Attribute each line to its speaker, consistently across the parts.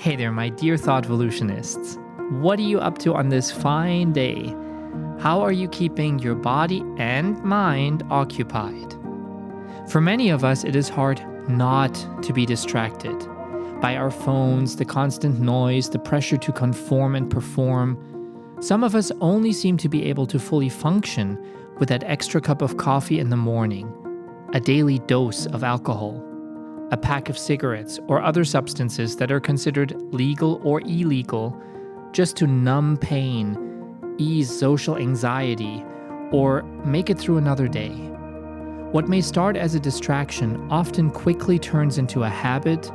Speaker 1: Hey there, my dear ThoughtVolutionists. What are you up to on this fine day? How are you keeping your body and mind occupied? For many of us, it is hard not to be distracted by our phones, the constant noise, the pressure to conform and perform. Some of us only seem to be able to fully function with that extra cup of coffee in the morning, a daily dose of alcohol, a pack of cigarettes, or other substances that are considered legal or illegal just to numb pain, ease social anxiety, or make it through another day. What may start as a distraction often quickly turns into a habit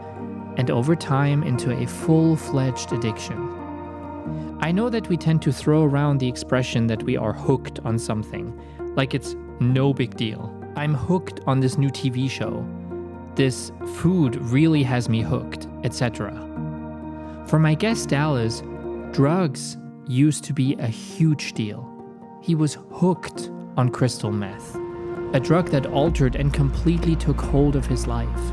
Speaker 1: and over time into a full-fledged addiction. I know that we tend to throw around the expression that we are hooked on something, like it's no big deal. I'm hooked on this new TV show. This food really has me hooked, etc. For my guest Dallas, drugs used to be a huge deal. He was hooked on crystal meth, a drug that altered and completely took hold of his life,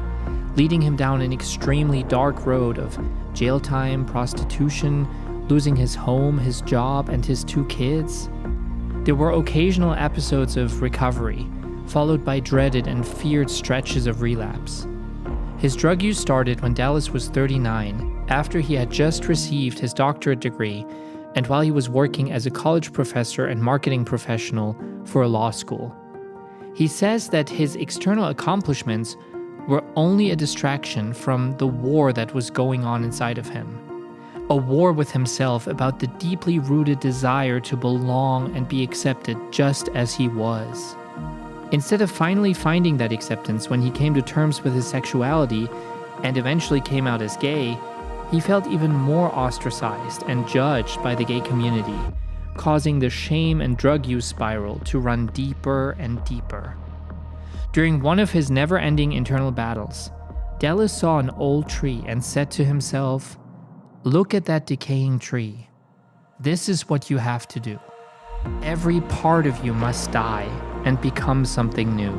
Speaker 1: leading him down an extremely dark road of jail time, prostitution, losing his home, his job, and his 2 kids. There were occasional episodes of recovery, followed by dreaded and feared stretches of relapse. His drug use started when Dallas was 39, after he had just received his doctorate degree and while he was working as a college professor and marketing professional for a law school. He says that his external accomplishments were only a distraction from the war that was going on inside of him. A war with himself about the deeply rooted desire to belong and be accepted just as he was. Instead of finally finding that acceptance when he came to terms with his sexuality and eventually came out as gay, he felt even more ostracized and judged by the gay community, causing the shame and drug use spiral to run deeper and deeper. During one of his never-ending internal battles, Dallas saw an old tree and said to himself, "Look at that decaying tree. This is what you have to do. Every part of you must die and become something new.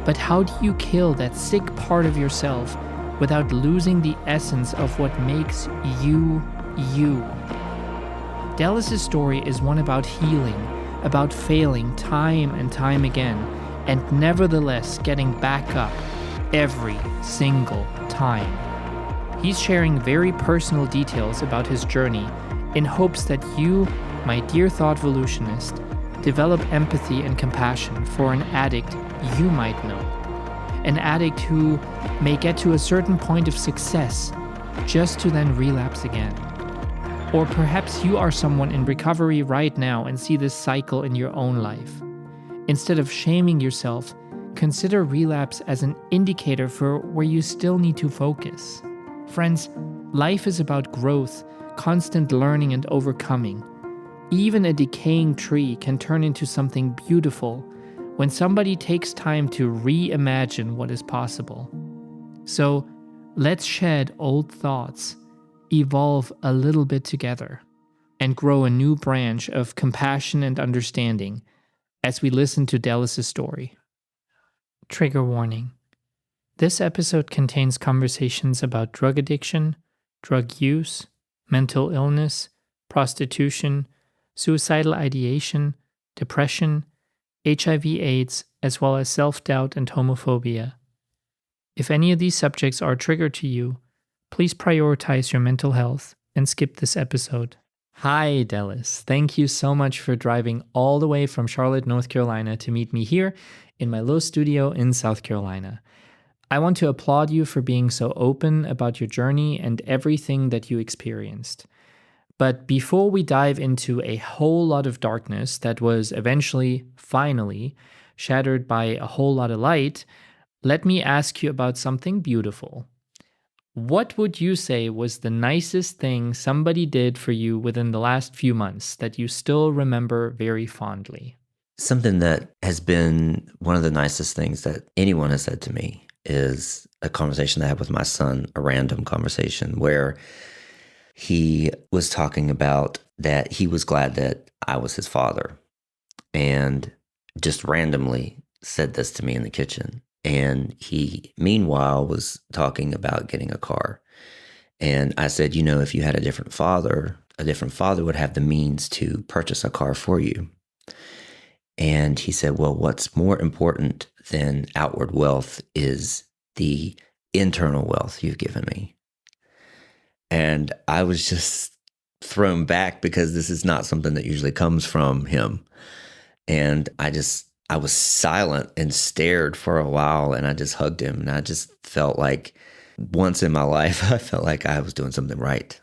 Speaker 1: But how do you kill that sick part of yourself without losing the essence of what makes you, you?" Dallas's story is one about healing, about failing time and time again, and nevertheless getting back up every single time. He's sharing very personal details about his journey in hopes that you, my dear ThoughtVolutionist, develop empathy and compassion for an addict you might know. An addict who may get to a certain point of success just to then relapse again. Or perhaps you are someone in recovery right now and see this cycle in your own life. Instead of shaming yourself, consider relapse as an indicator for where you still need to focus. Friends, life is about growth, constant learning and overcoming. Even a decaying tree can turn into something beautiful when somebody takes time to reimagine what is possible. So let's shed old thoughts, evolve a little bit together, and grow a new branch of compassion and understanding as we listen to Dallas's story. Trigger warning. This episode contains conversations about drug addiction, drug use, mental illness, prostitution, suicidal ideation, depression, HIV/AIDS, as well as self-doubt and homophobia. If any of these subjects are a trigger to you, please prioritize your mental health and skip this episode. Hi, Dallas. Thank you so much for driving all the way from Charlotte, North Carolina to meet me here in my little studio in South Carolina. I want to applaud you for being so open about your journey and everything that you experienced. But before we dive into a whole lot of darkness that was eventually, finally, shattered by a whole lot of light, let me ask you about something beautiful. What would you say was the nicest thing somebody did for you within the last few months that you still remember very fondly?
Speaker 2: Something that has been one of the nicest things that anyone has said to me is a conversation I had with my son, a random conversation where he was talking about that he was glad that I was his father, and just randomly said this to me in the kitchen. And he, meanwhile, was talking about getting a car. And I said, if you had a different father would have the means to purchase a car for you. And he said, well, what's more important than outward wealth is the internal wealth you've given me. And I was just thrown back because this is not something that usually comes from him. And I was silent and stared for a while, and I just hugged him. And I just felt like once in my life, I felt like I was doing something right.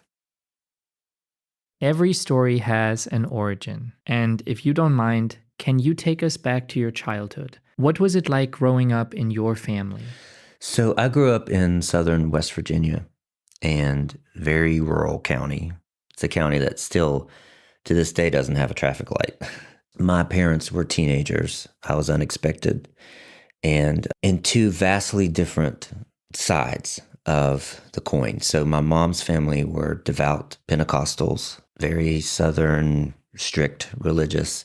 Speaker 1: Every story has an origin. And if you don't mind, can you take us back to your childhood? What was it like growing up in your family?
Speaker 2: So I grew up in southern West Virginia, and very rural county. It's a county that still to this day doesn't have a traffic light. My parents were teenagers. I was unexpected, and in two vastly different sides of the coin. So my mom's family were devout Pentecostals, very southern, strict, religious.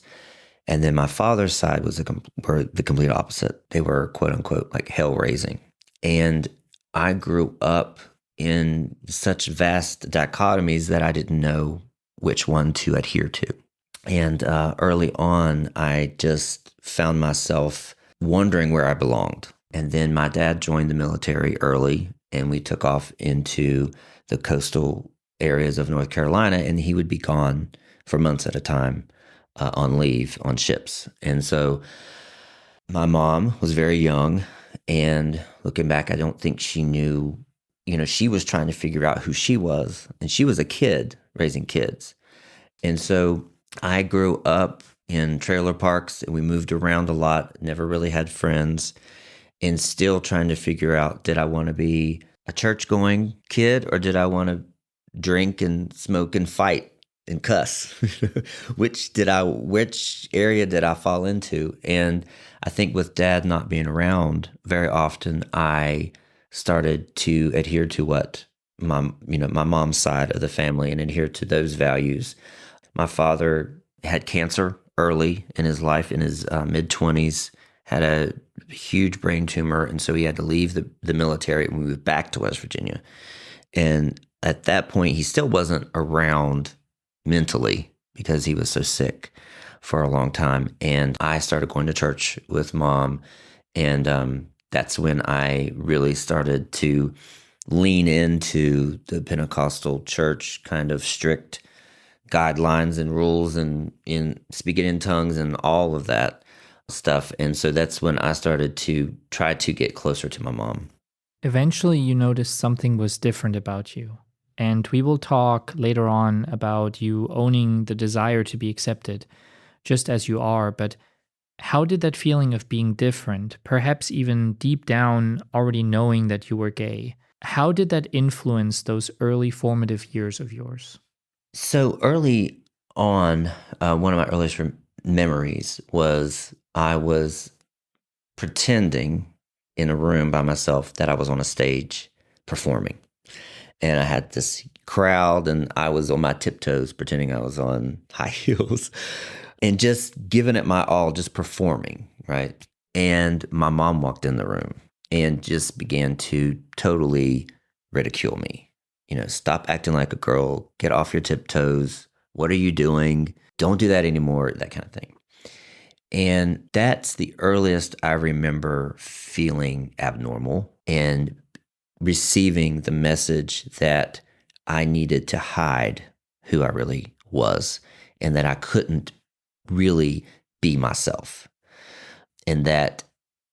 Speaker 2: And then my father's side were the complete opposite. They were, quote unquote, like hell raising. And I grew up in such vast dichotomies that I didn't know which one to adhere to. And early on, I just found myself wondering where I belonged. And then my dad joined the military early, and we took off into the coastal areas of North Carolina, and he would be gone for months at a time on leave on ships. And so my mom was very young, and looking back, I don't think she knew, she was trying to figure out who she was, and she was a kid raising kids. And so I grew up in trailer parks, and we moved around a lot, never really had friends, and still trying to figure out, did I want to be a church-going kid, or did I want to drink and smoke and fight and cuss? which area did I fall into? And I think with Dad not being around very often, I started to adhere to what my mom's side of the family and adhere to those values. My father had cancer early in his life, in his mid-20s, had a huge brain tumor, and so he had to leave the military and move back to West Virginia. And at that point, he still wasn't around mentally because he was so sick for a long time. And I started going to church with Mom, and that's when I really started to lean into the Pentecostal church kind of strict guidelines and rules, and in speaking in tongues and all of that stuff. And so that's when I started to try to get closer to my mom.
Speaker 1: Eventually, you noticed something was different about you. And we will talk later on about you owning the desire to be accepted, just as you are. But how did that feeling of being different, perhaps even deep down already knowing that you were gay, how did that influence those early formative years of yours?
Speaker 2: So early on, one of my earliest memories was I was pretending in a room by myself that I was on a stage performing. And I had this crowd, and I was on my tiptoes pretending I was on high heels and just giving it my all, just performing, right? And my mom walked in the room and just began to totally ridicule me. Stop acting like a girl, get off your tiptoes. What are you doing? Don't do that anymore, that kind of thing. And that's the earliest I remember feeling abnormal and receiving the message that I needed to hide who I really was, and that I couldn't really be myself, and that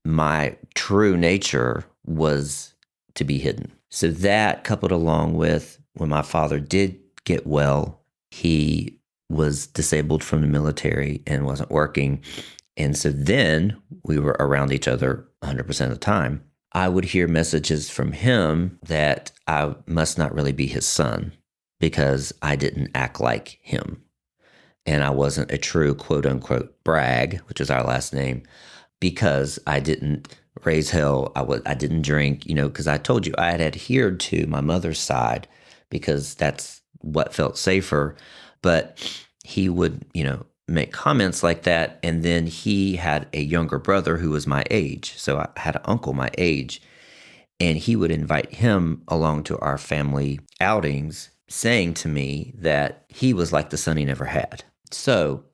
Speaker 2: my true nature was to be hidden. So that, coupled along with when my father did get well, he was disabled from the military and wasn't working. And so then we were around each other 100% of the time. I would hear messages from him that I must not really be his son because I didn't act like him. And I wasn't a true quote unquote brag, which is our last name, because I didn't raise hell. I didn't drink, because I told you I had adhered to my mother's side because that's what felt safer. But he would, make comments like that. And then he had a younger brother who was my age. So I had an uncle my age. And he would invite him along to our family outings, saying to me that he was like the son he never had. So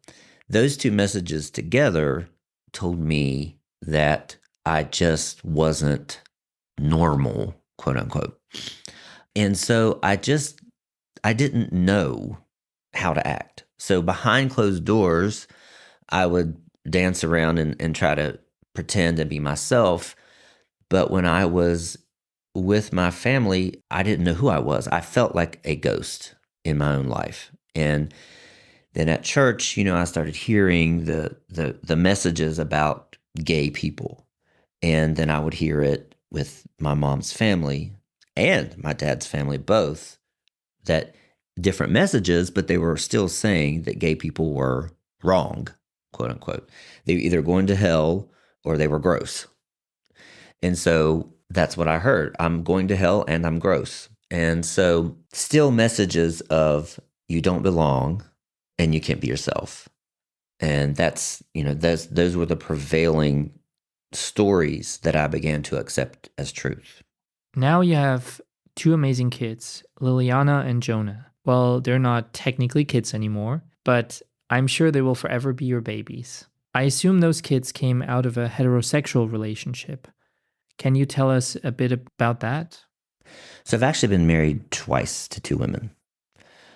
Speaker 2: those two messages together told me that I just wasn't normal, quote unquote. And so I didn't know how to act. So behind closed doors, I would dance around and try to pretend and be myself. But when I was with my family, I didn't know who I was. I felt like a ghost in my own life. And then at church, I started hearing the messages about gay people. And then I would hear it with my mom's family and my dad's family, both, that different messages, but they were still saying that gay people were wrong, quote unquote. They were either going to hell or they were gross. And so that's what I heard. I'm going to hell and I'm gross. And so still messages of you don't belong and you can't be yourself. And those were the prevailing stories that I began to accept as truth.
Speaker 1: Now you have two amazing kids, Liliana and Jonah. Well, they're not technically kids anymore, but I'm sure they will forever be your babies. I assume those kids came out of a heterosexual relationship. Can you tell us a bit about that?
Speaker 2: So I've actually been married twice to two women.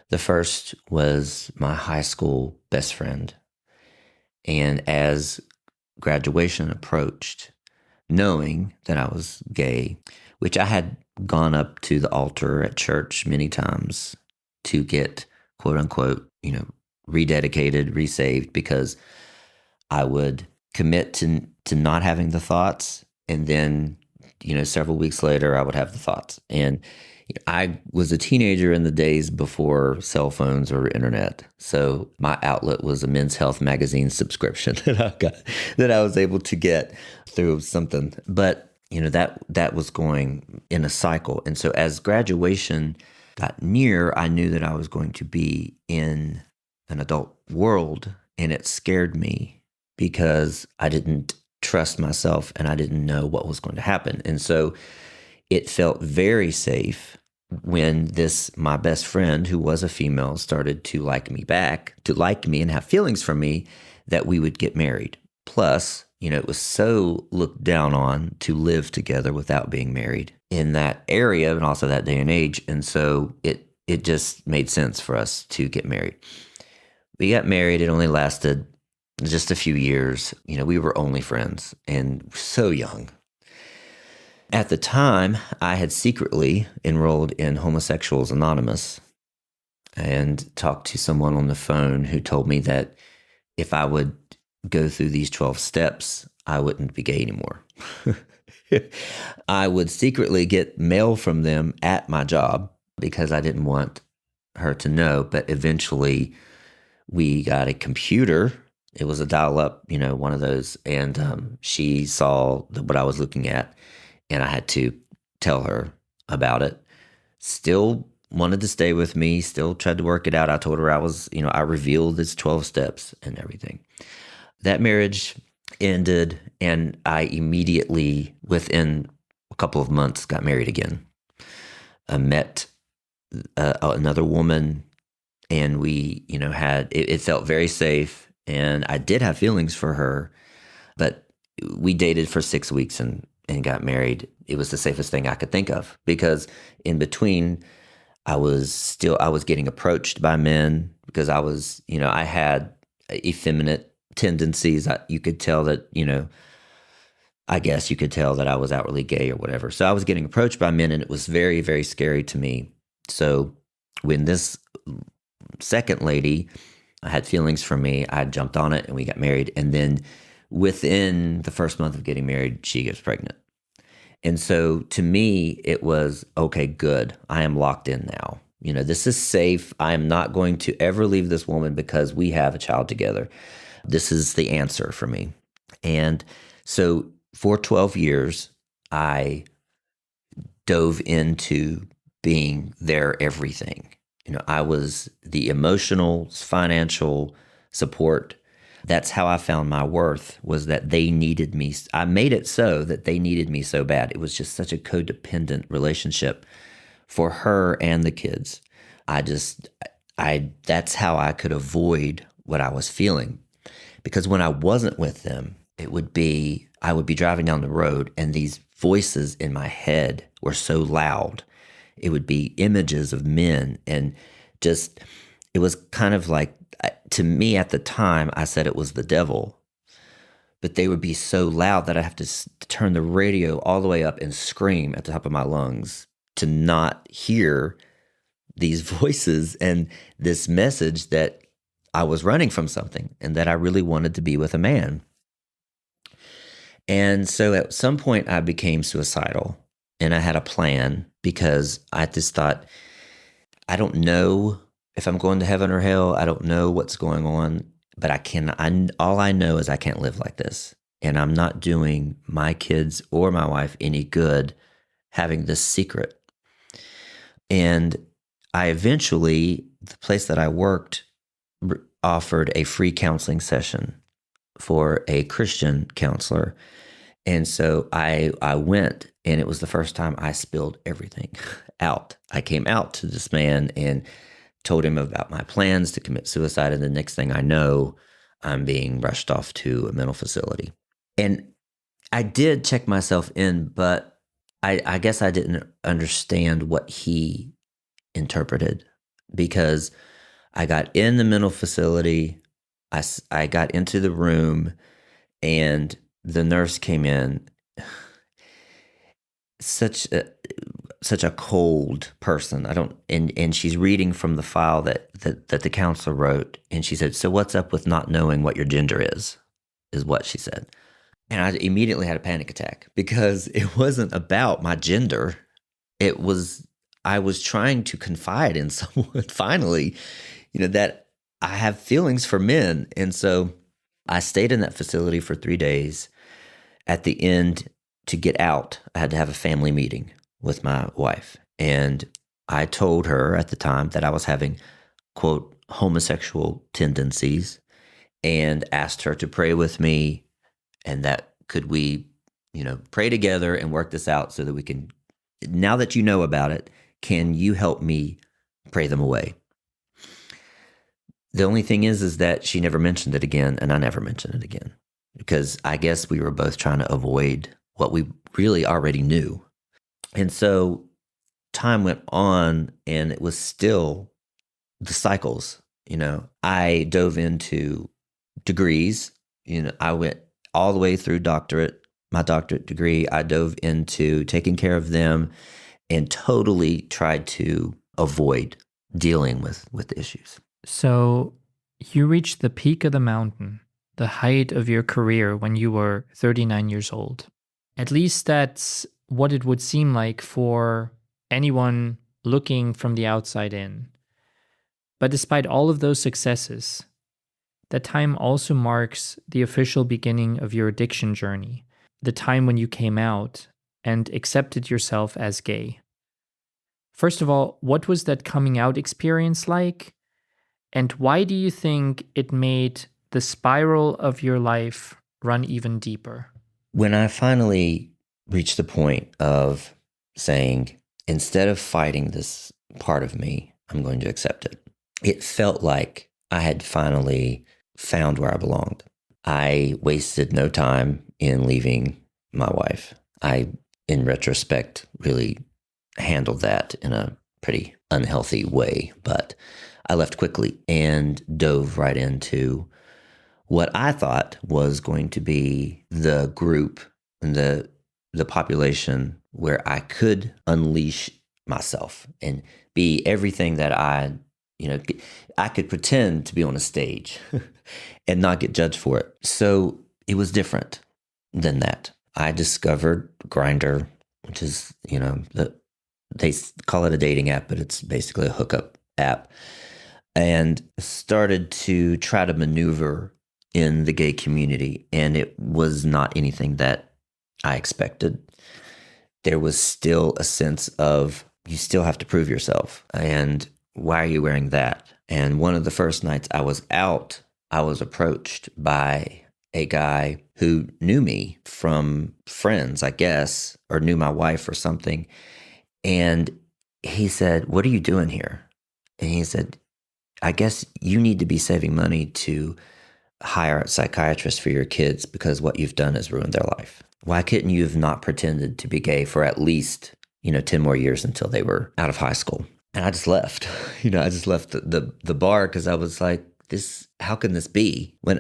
Speaker 2: The first was my high school best friend. And as graduation approached, knowing that I was gay, which I had gone up to the altar at church many times to get, quote unquote, rededicated, resaved, because I would commit to not having the thoughts. And then, several weeks later, I would have the thoughts. And I was a teenager in the days before cell phones or internet. So my outlet was a Men's Health magazine subscription that I was able to get through something. But, that was going in a cycle. And so as graduation got near, I knew that I was going to be in an adult world, and it scared me because I didn't trust myself and I didn't know what was going to happen. And so it felt very safe when my best friend, who was a female, started to like me back, to like me and have feelings for me, that we would get married. Plus, it was so looked down on to live together without being married in that area and also that day and age. And so it just made sense for us to get married. We got married. It only lasted just a few years. We were only friends and so young. At the time, I had secretly enrolled in Homosexuals Anonymous and talked to someone on the phone who told me that if I would go through these 12 steps, I wouldn't be gay anymore. I would secretly get mail from them at my job because I didn't want her to know. But eventually, we got a computer. It was a dial-up, one of those. And she saw what I was looking at. And I had to tell her about it. Still wanted to stay with me, still tried to work it out. I told her I revealed its 12 steps and everything. That marriage ended, and I immediately, within a couple of months, got married again. I met another woman, and we, it felt very safe, and I did have feelings for her, but we dated for 6 weeks and got married. It was the safest thing I could think of, because in between, I was getting approached by men because I was, I had effeminate tendencies. You could tell that, I guess you could tell that I was outwardly gay or whatever. So I was getting approached by men, and it was very, very scary to me. So when this second lady had feelings for me, I jumped on it and we got married. And then within the first month of getting married, she gets pregnant. And so to me, it was, okay, good. I am locked in now. This is safe. I am not going to ever leave this woman because we have a child together. This is the answer for me. And so for 12 years, I dove into being their everything. I was the emotional, financial support. That's how I found my worth, was that they needed me. I made it so that they needed me so bad. It was just such a codependent relationship for her and the kids. That's how I could avoid what I was feeling. Because when I wasn't with them, I would be driving down the road and these voices in my head were so loud. It would be images of men, and just, it was kind of like, to me at the time, I said it was the devil, but they would be so loud that I have to turn the radio all the way up and scream at the top of my lungs to not hear these voices and this message that I was running from something and that I really wanted to be with a man. And so at some point I became suicidal, and I had a plan, because I just thought, I don't know if I'm going to heaven or hell. I don't know what's going on, but all I know is I can't live like this. And I'm not doing my kids or my wife any good having this secret. And I eventually, the place that I worked offered a free counseling session for a Christian counselor. And so I went, and it was the first time I spilled everything out. I came out to this man and told him about my plans to commit suicide. And the next thing I know, I'm being rushed off to a mental facility. And I did check myself in, but I guess I didn't understand what he interpreted, because I got in the mental facility, I got into the room, and the nurse came in, such a cold person. And she's reading from the file that the counselor wrote, and she said, "So what's up with not knowing what your gender is what she said. And I immediately had a panic attack, because it wasn't about my gender. I was trying to confide in someone finally, that I have feelings for men. And so I stayed in that facility for 3 days. At the end, to get out, I had to have a family meeting with my wife. And I told her at the time that I was having, quote, homosexual tendencies, and asked her to pray with me, and that could we, pray together and work this out so that we can, now that you know about it, can you help me pray them away? The only thing is that she never mentioned it again, and I never mentioned it again, because I guess we were both trying to avoid what we really already knew. And so time went on, and it was still the cycles. I dove into degrees. I went all the way through my doctorate degree. I dove into taking care of them and totally tried to avoid dealing with the issues.
Speaker 1: So you reached the peak of the mountain, the height of your career, when you were 39 years old. At least that's what it would seem like for anyone looking from the outside in. But despite all of those successes, that time also marks the official beginning of your addiction journey, the time when you came out and accepted yourself as gay. First of all, what was that coming out experience like? And why do you think it made the spiral of your life run even deeper?
Speaker 2: When I finally reached the point of saying, instead of fighting this part of me, I'm going to accept it, it felt like I had finally found where I belonged. I wasted no time in leaving my wife. I, in retrospect, really handled that in a pretty unhealthy way, but I left quickly and dove right into what I thought was going to be the group and the population where I could unleash myself and be everything that I could pretend to be on a stage and not get judged for it. So it was different than that. I discovered Grindr, which is, they call it a dating app, but it's basically a hookup app, and started to try to maneuver in the gay community. And it was not anything that I expected. There was still a sense of, you still have to prove yourself. And why are you wearing that? And one of the first nights I was out, I was approached by a guy who knew me from friends, I guess, or knew my wife or something. And he said, "What are you doing here?" And he said, "I guess you need to be saving money to hire a psychiatrist for your kids because what you've done has ruined their life. Why couldn't you have not pretended to be gay for at least, 10 more years until they were out of high school?" And I just left. I just left the bar because I was like, how can this be? When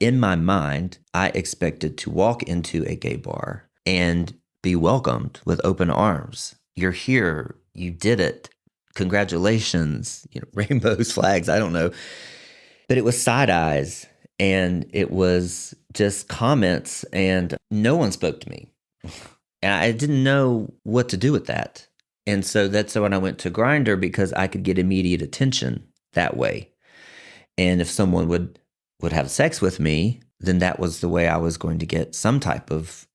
Speaker 2: in my mind, I expected to walk into a gay bar and be welcomed with open arms. You're here. You did it. Congratulations. Rainbows, flags, I don't know. But it was side eyes and it was just comments and no one spoke to me. And I didn't know what to do with that. And so that's when I went to Grindr because I could get immediate attention that way. And if someone would have sex with me, then that was the way I was going to get some type of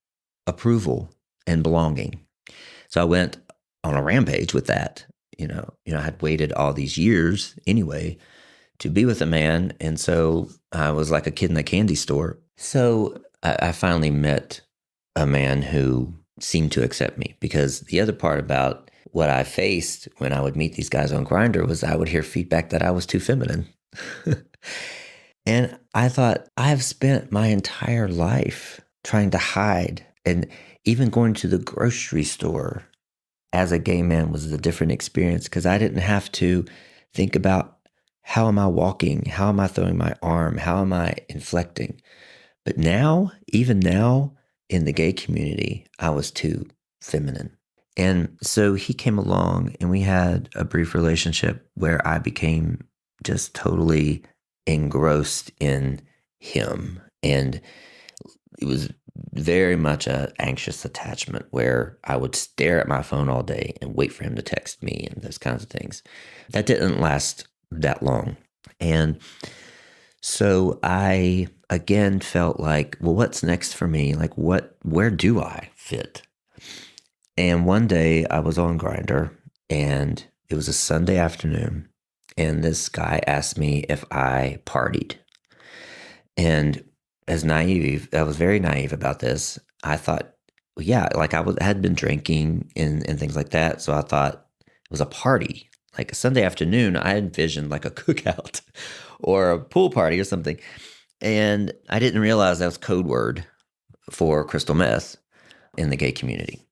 Speaker 2: approval and belonging. So I went on a rampage with that. I had waited all these years anyway to be with a man. And so I was like a kid in a candy store. So I finally met a man who seemed to accept me, because the other part about what I faced when I would meet these guys on Grindr was I would hear feedback that I was too feminine. And I thought, I have spent my entire life trying to hide, and even going to the grocery store as a gay man was a different experience because I didn't have to think about how am I walking, how am I throwing my arm, how am I inflecting. But now, even now in the gay community, I was too feminine. And so he came along and we had a brief relationship where I became just totally engrossed in him. And it was very much an anxious attachment where I would stare at my phone all day and wait for him to text me and those kinds of things. That didn't last that long. And so I again felt like, well, what's next for me? Like where do I fit? And one day I was on Grindr and it was a Sunday afternoon and this guy asked me if I partied. And I was very naive about this. I thought, well, yeah, like had been drinking and things like that. So I thought it was a party. Like a Sunday afternoon, I envisioned like a cookout or a pool party or something. And I didn't realize that was code word for crystal meth in the gay community.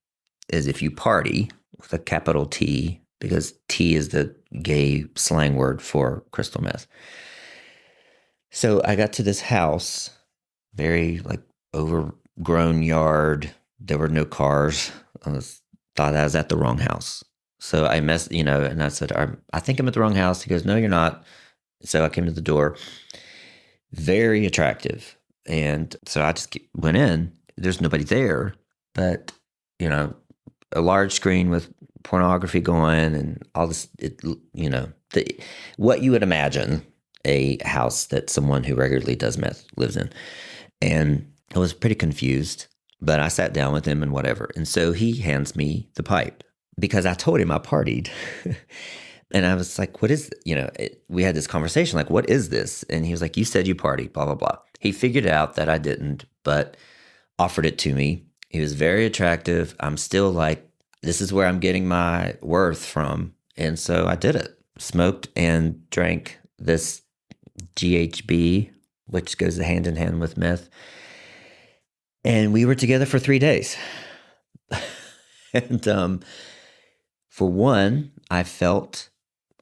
Speaker 2: Is if you party with a capital T, because T is the gay slang word for crystal meth. So I got to this house, very like overgrown yard. There were no cars. Thought I was at the wrong house. So I and I said, I think I'm at the wrong house. He goes, no, you're not. So I came to the door, very attractive. And so I just went in. There's nobody there, but, a large screen with pornography going and all this, what you would imagine a house that someone who regularly does meth lives in. And I was pretty confused, but I sat down with him and whatever. And so he hands me the pipe because I told him I partied. And I was like, what is, we had this conversation, like, what is this? And he was like, you said you party, blah, blah, blah. He figured out that I didn't, but offered it to me. He was very attractive. I'm still like, this is where I'm getting my worth from. And so I did it. Smoked and drank this GHB, which goes hand in hand with meth. And we were together for 3 days. And for one, I felt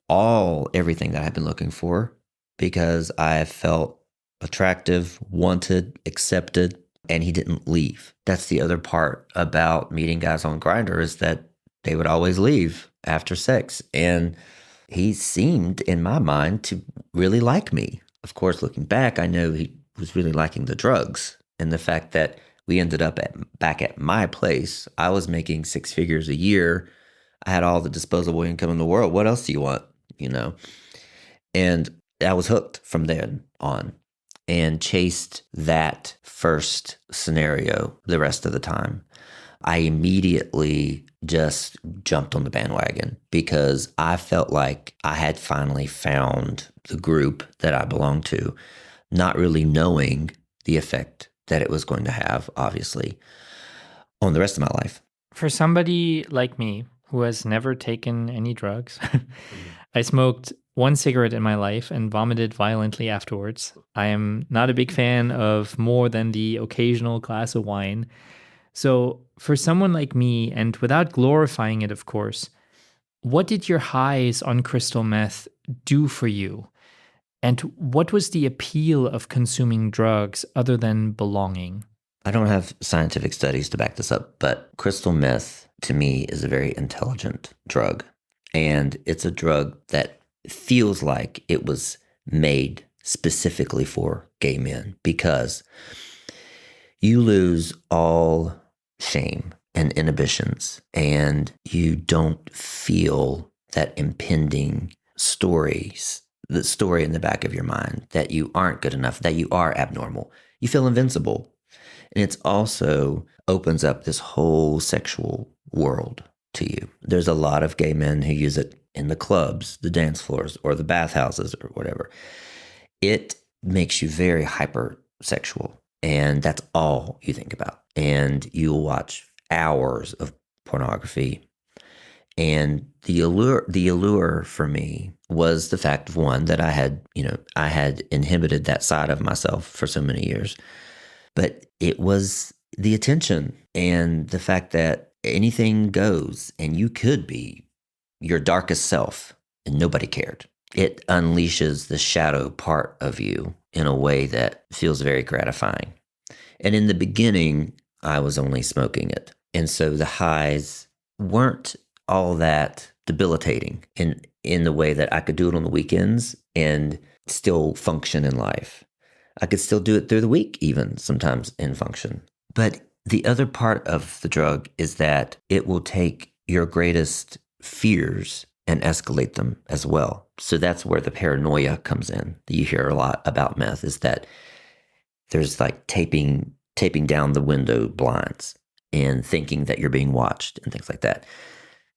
Speaker 2: everything that I've been looking for because I felt attractive, wanted, accepted, and he didn't leave. That's the other part about meeting guys on Grindr is that they would always leave after sex. And he seemed, in my mind, to really like me. Of course, looking back, I know he was really liking the drugs and the fact that we ended up back at my place. I was making 6 figures a year. I had all the disposable income in the world. What else do you want? And I was hooked from then on and chased that first scenario the rest of the time. I immediately just jumped on the bandwagon because I felt like I had finally found the group that I belonged to. not really knowing the effect that it was going to have, obviously, on the rest of my life.
Speaker 1: For somebody like me who has never taken any drugs, I smoked one cigarette in my life and vomited violently afterwards. I am not a big fan of more than the occasional glass of wine. So, for someone like me, and without glorifying it, of course, what did your highs on crystal meth do for you? And what was the appeal of consuming drugs other than belonging?
Speaker 2: I don't have scientific studies to back this up, but crystal meth to me is a very intelligent drug. And it's a drug that feels like it was made specifically for gay men because you lose all shame and inhibitions, and you don't feel that impending the story in the back of your mind that you aren't good enough, that you are abnormal. You feel invincible. And it also opens up this whole sexual world to you. There's a lot of gay men who use it in the clubs, the dance floors, or the bathhouses, or whatever. It makes you very hypersexual, and that's all you think about. And you'll watch hours of pornography. And the allure for me was the fact of, one, that I had inhibited that side of myself for so many years. But it was the attention and the fact that anything goes and you could be your darkest self and nobody cared. It unleashes the shadow part of you in a way that feels very gratifying. And in the beginning, I was only smoking it. And so the highs weren't all that debilitating in the way that I could do it on the weekends and still function in life. I could still do it through the week, even sometimes in function. But the other part of the drug is that it will take your greatest fears and escalate them as well. So that's where the paranoia comes in that you hear a lot about meth, is that there's like taping down the window blinds and thinking that you're being watched and things like that.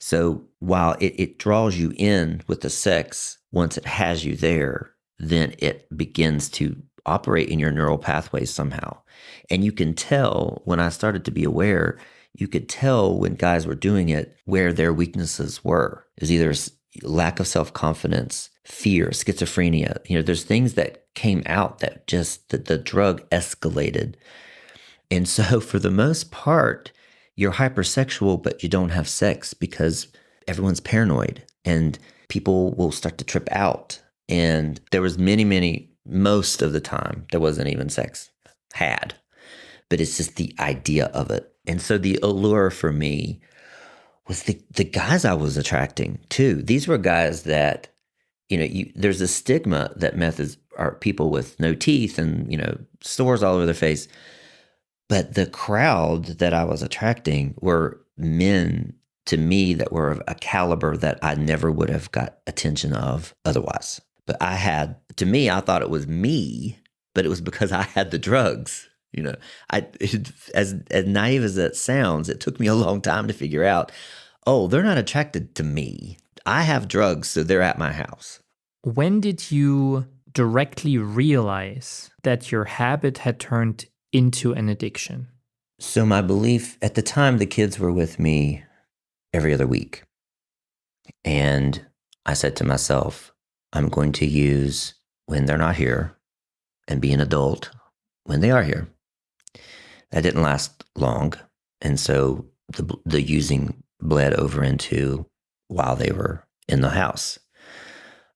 Speaker 2: So while it draws you in with the sex, once it has you there, then it begins to operate in your neural pathways somehow. And you can tell, when I started to be aware, you could tell when guys were doing it where their weaknesses were. It was either lack of self-confidence, fear, schizophrenia. There's things that came out that just that the drug escalated. And so for the most part, you're hypersexual, but you don't have sex because everyone's paranoid and people will start to trip out. And there was most of the time, there wasn't even sex had, but it's just the idea of it. And so the allure for me was the guys I was attracting too. These were guys that, there's a stigma that meth are people with no teeth and, sores all over their face. But the crowd that I was attracting were men to me that were of a caliber that I never would have got attention of otherwise. But I thought it was me, but it was because I had the drugs. As naive as that sounds, it took me a long time to figure out, they're not attracted to me. I have drugs, so they're at my house.
Speaker 1: When did you directly realize that your habit had turned into an addiction?
Speaker 2: So my belief at the time, the kids were with me every other week. And I said to myself, I'm going to use when they're not here and be an adult when they are here. That didn't last long. And so the using bled over into while they were in the house.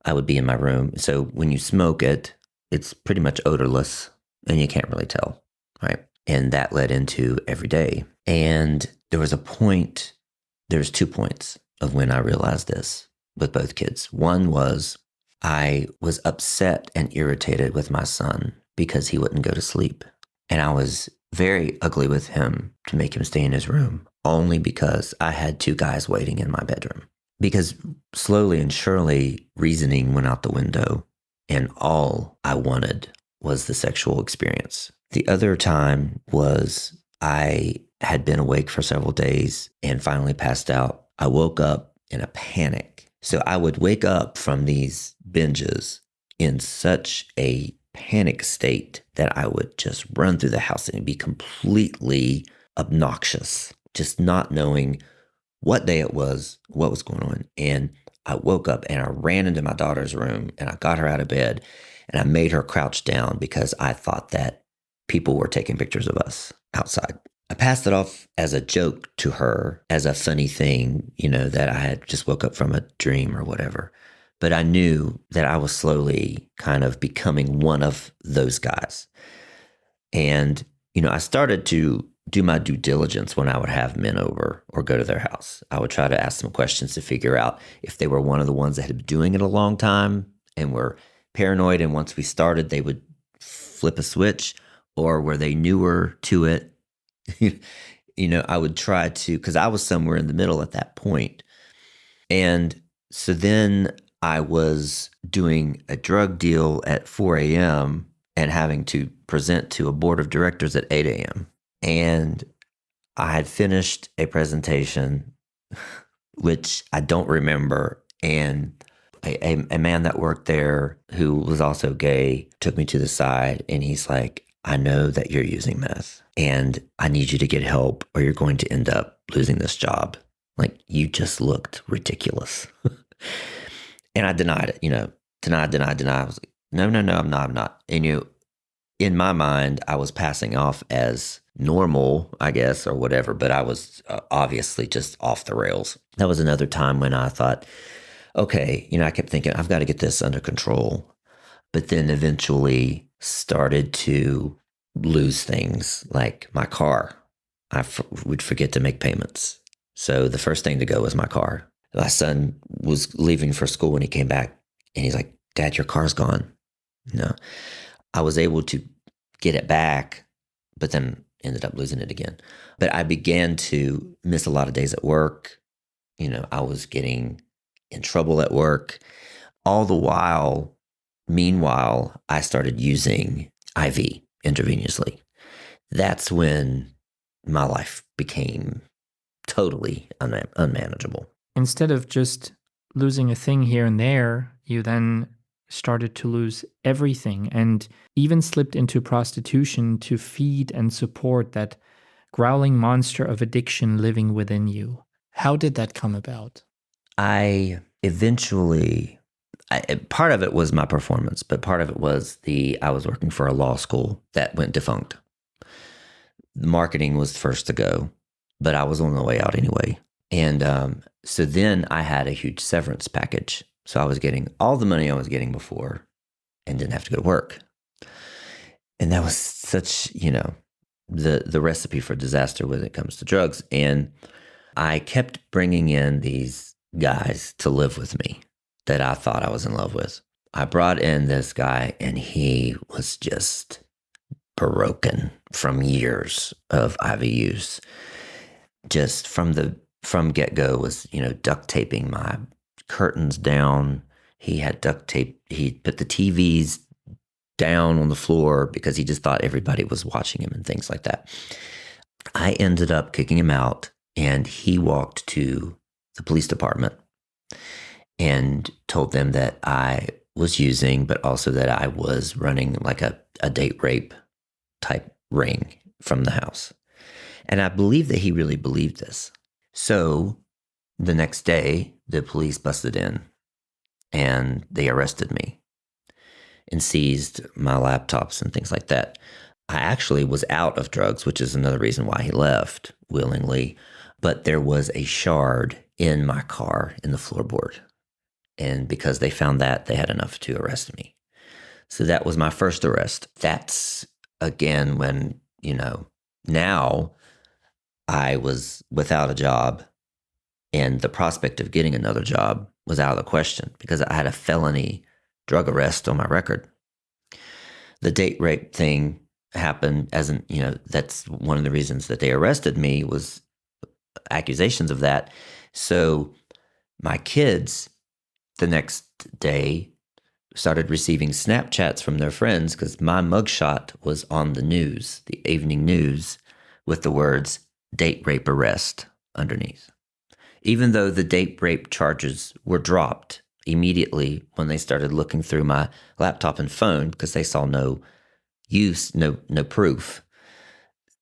Speaker 2: I would be in my room. So when you smoke it, it's pretty much odorless and you can't really tell, right? And that led into every day. And there's 2 points of when I realized this with both kids. One was I was upset and irritated with my son because he wouldn't go to sleep. And I was very ugly with him to make him stay in his room, only because I had 2 guys waiting in my bedroom. Because slowly and surely, reasoning went out the window, and all I wanted was the sexual experience. The other time was I had been awake for several days and finally passed out. I woke up in a panic. So I would wake up from these binges in such a panic state that I would just run through the house and be completely obnoxious, just not knowing what day it was, what was going on. And I woke up and I ran into my daughter's room and I got her out of bed and I made her crouch down because I thought that people were taking pictures of us outside. I passed it off as a joke to her, as a funny thing, that I had just woke up from a dream or whatever. But I knew that I was slowly kind of becoming one of those guys. And, I started to do my due diligence when I would have men over or go to their house. I would try to ask them questions to figure out if they were one of the ones that had been doing it a long time and were paranoid. And once we started, they would flip a switch, or were they newer to it? I would try to, because I was somewhere in the middle at that point. And so then I was doing a drug deal at 4 a.m. and having to present to a board of directors at 8 a.m. And I had finished a presentation, which I don't remember. And a man that worked there who was also gay took me to the side and he's like, I know that you're using meth and I need you to get help or you're going to end up losing this job. Like, you just looked ridiculous. And I denied it, denied. I was like, no, I'm not. And in my mind, I was passing off as normal, I guess, or whatever, but I was obviously just off the rails. That was another time when I thought, okay, I kept thinking, I've got to get this under control. But then eventually started to lose things like my car. I would forget to make payments. So the first thing to go was my car. My son was leaving for school when he came back and he's like, Dad, your car's gone. I was able to get it back, but then ended up losing it again. But I began to miss a lot of days at work. I was getting in trouble at work. All the while, meanwhile, I started using IV intravenously. That's when my life became totally unmanageable.
Speaker 1: Instead of just losing a thing here and there, you then started to lose everything and even slipped into prostitution to feed and support that growling monster of addiction living within you. How did that come about?
Speaker 2: I eventually, part of it was my performance, but part of it was I was working for a law school that went defunct. The marketing was first to go, but I was on the way out anyway. And so then I had a huge severance package. So I was getting all the money I was getting before and didn't have to go to work. And that was such, the recipe for disaster when it comes to drugs. And I kept bringing in these guys to live with me that I thought I was in love with. I brought in this guy and he was just broken from years of IV use. Just from get-go was, duct taping my curtains down. He had duct tape. He put the TVs down on the floor because he just thought everybody was watching him and things like that. I ended up kicking him out and he walked to the police department and told them that I was using, but also that I was running like a date rape type ring from the house. And I believe that he really believed this. So the next day, the police busted in and they arrested me and seized my laptops and things like that. I actually was out of drugs, which is another reason why he left willingly. But there was a shard in my car in the floorboard. And because they found that, they had enough to arrest me. So that was my first arrest. That's, again, when, now I was without a job and the prospect of getting another job was out of the question because I had a felony drug arrest on my record. The date rape thing happened that's one of the reasons that they arrested me was accusations of that. So my kids the next day started receiving Snapchats from their friends because my mugshot was on the news, the evening news, with the words date rape arrest underneath. Even though the date rape charges were dropped immediately when they started looking through my laptop and phone, because they saw no use, no proof,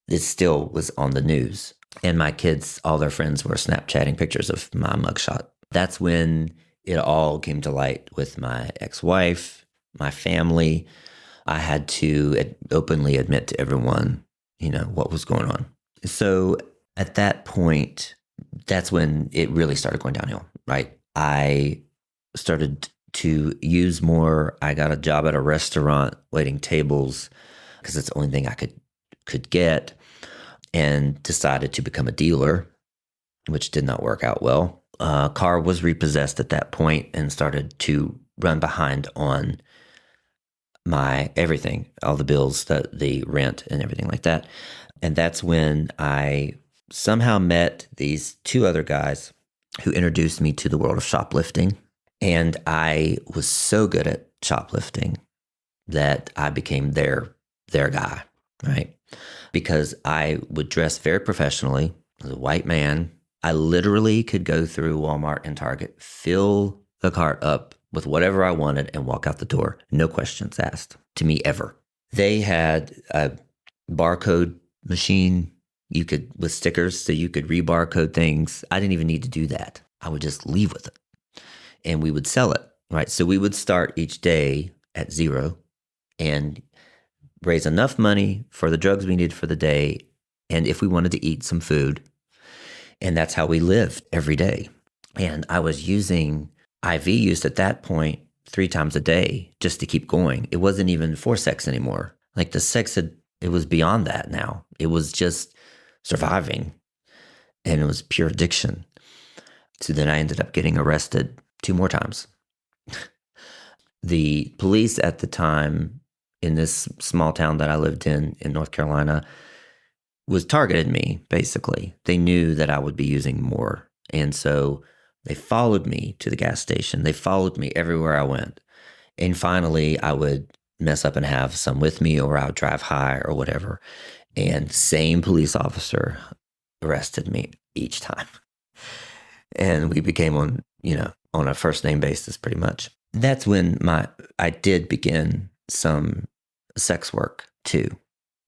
Speaker 2: it still was on the news. And my kids, all their friends were Snapchatting pictures of my mugshot. That's when it all came to light with my ex-wife, my family. I had to openly admit to everyone, what was going on. So at that point, that's when it really started going downhill, right? I started to use more. I got a job at a restaurant waiting tables because it's the only thing I could get, and decided to become a dealer, which did not work out well. Car was repossessed at that point and started to run behind on my everything, all the bills, the rent and everything like that. And that's when I somehow met these two other guys who introduced me to the world of shoplifting. And I was so good at shoplifting that I became their guy, right? Because I would dress very professionally as a white man. I literally could go through Walmart and Target, fill the cart up with whatever I wanted and walk out the door. No questions asked to me ever. They had a barcode machine with stickers so you could rebarcode things. I didn't even need to do that. I would just leave with it and we would sell it, right? So we would start each day at zero and raise enough money for the drugs we needed for the day, and if we wanted to eat some food. And that's how we lived every day. And I was using IV use at that point 3 times a day just to keep going. It wasn't even for sex anymore. Like the sex it was beyond that now. It was just surviving, and it was pure addiction. So then I ended up getting arrested 2 more times. The police at the time in this small town that I lived in North Carolina was targeted me, basically. They knew that I would be using more. And so they followed me to the gas station. They followed me everywhere I went. And finally, I would mess up and have some with me, or I would drive high or whatever. And same police officer arrested me each time. And we became on a first name basis pretty much. That's when I did begin some sex work too,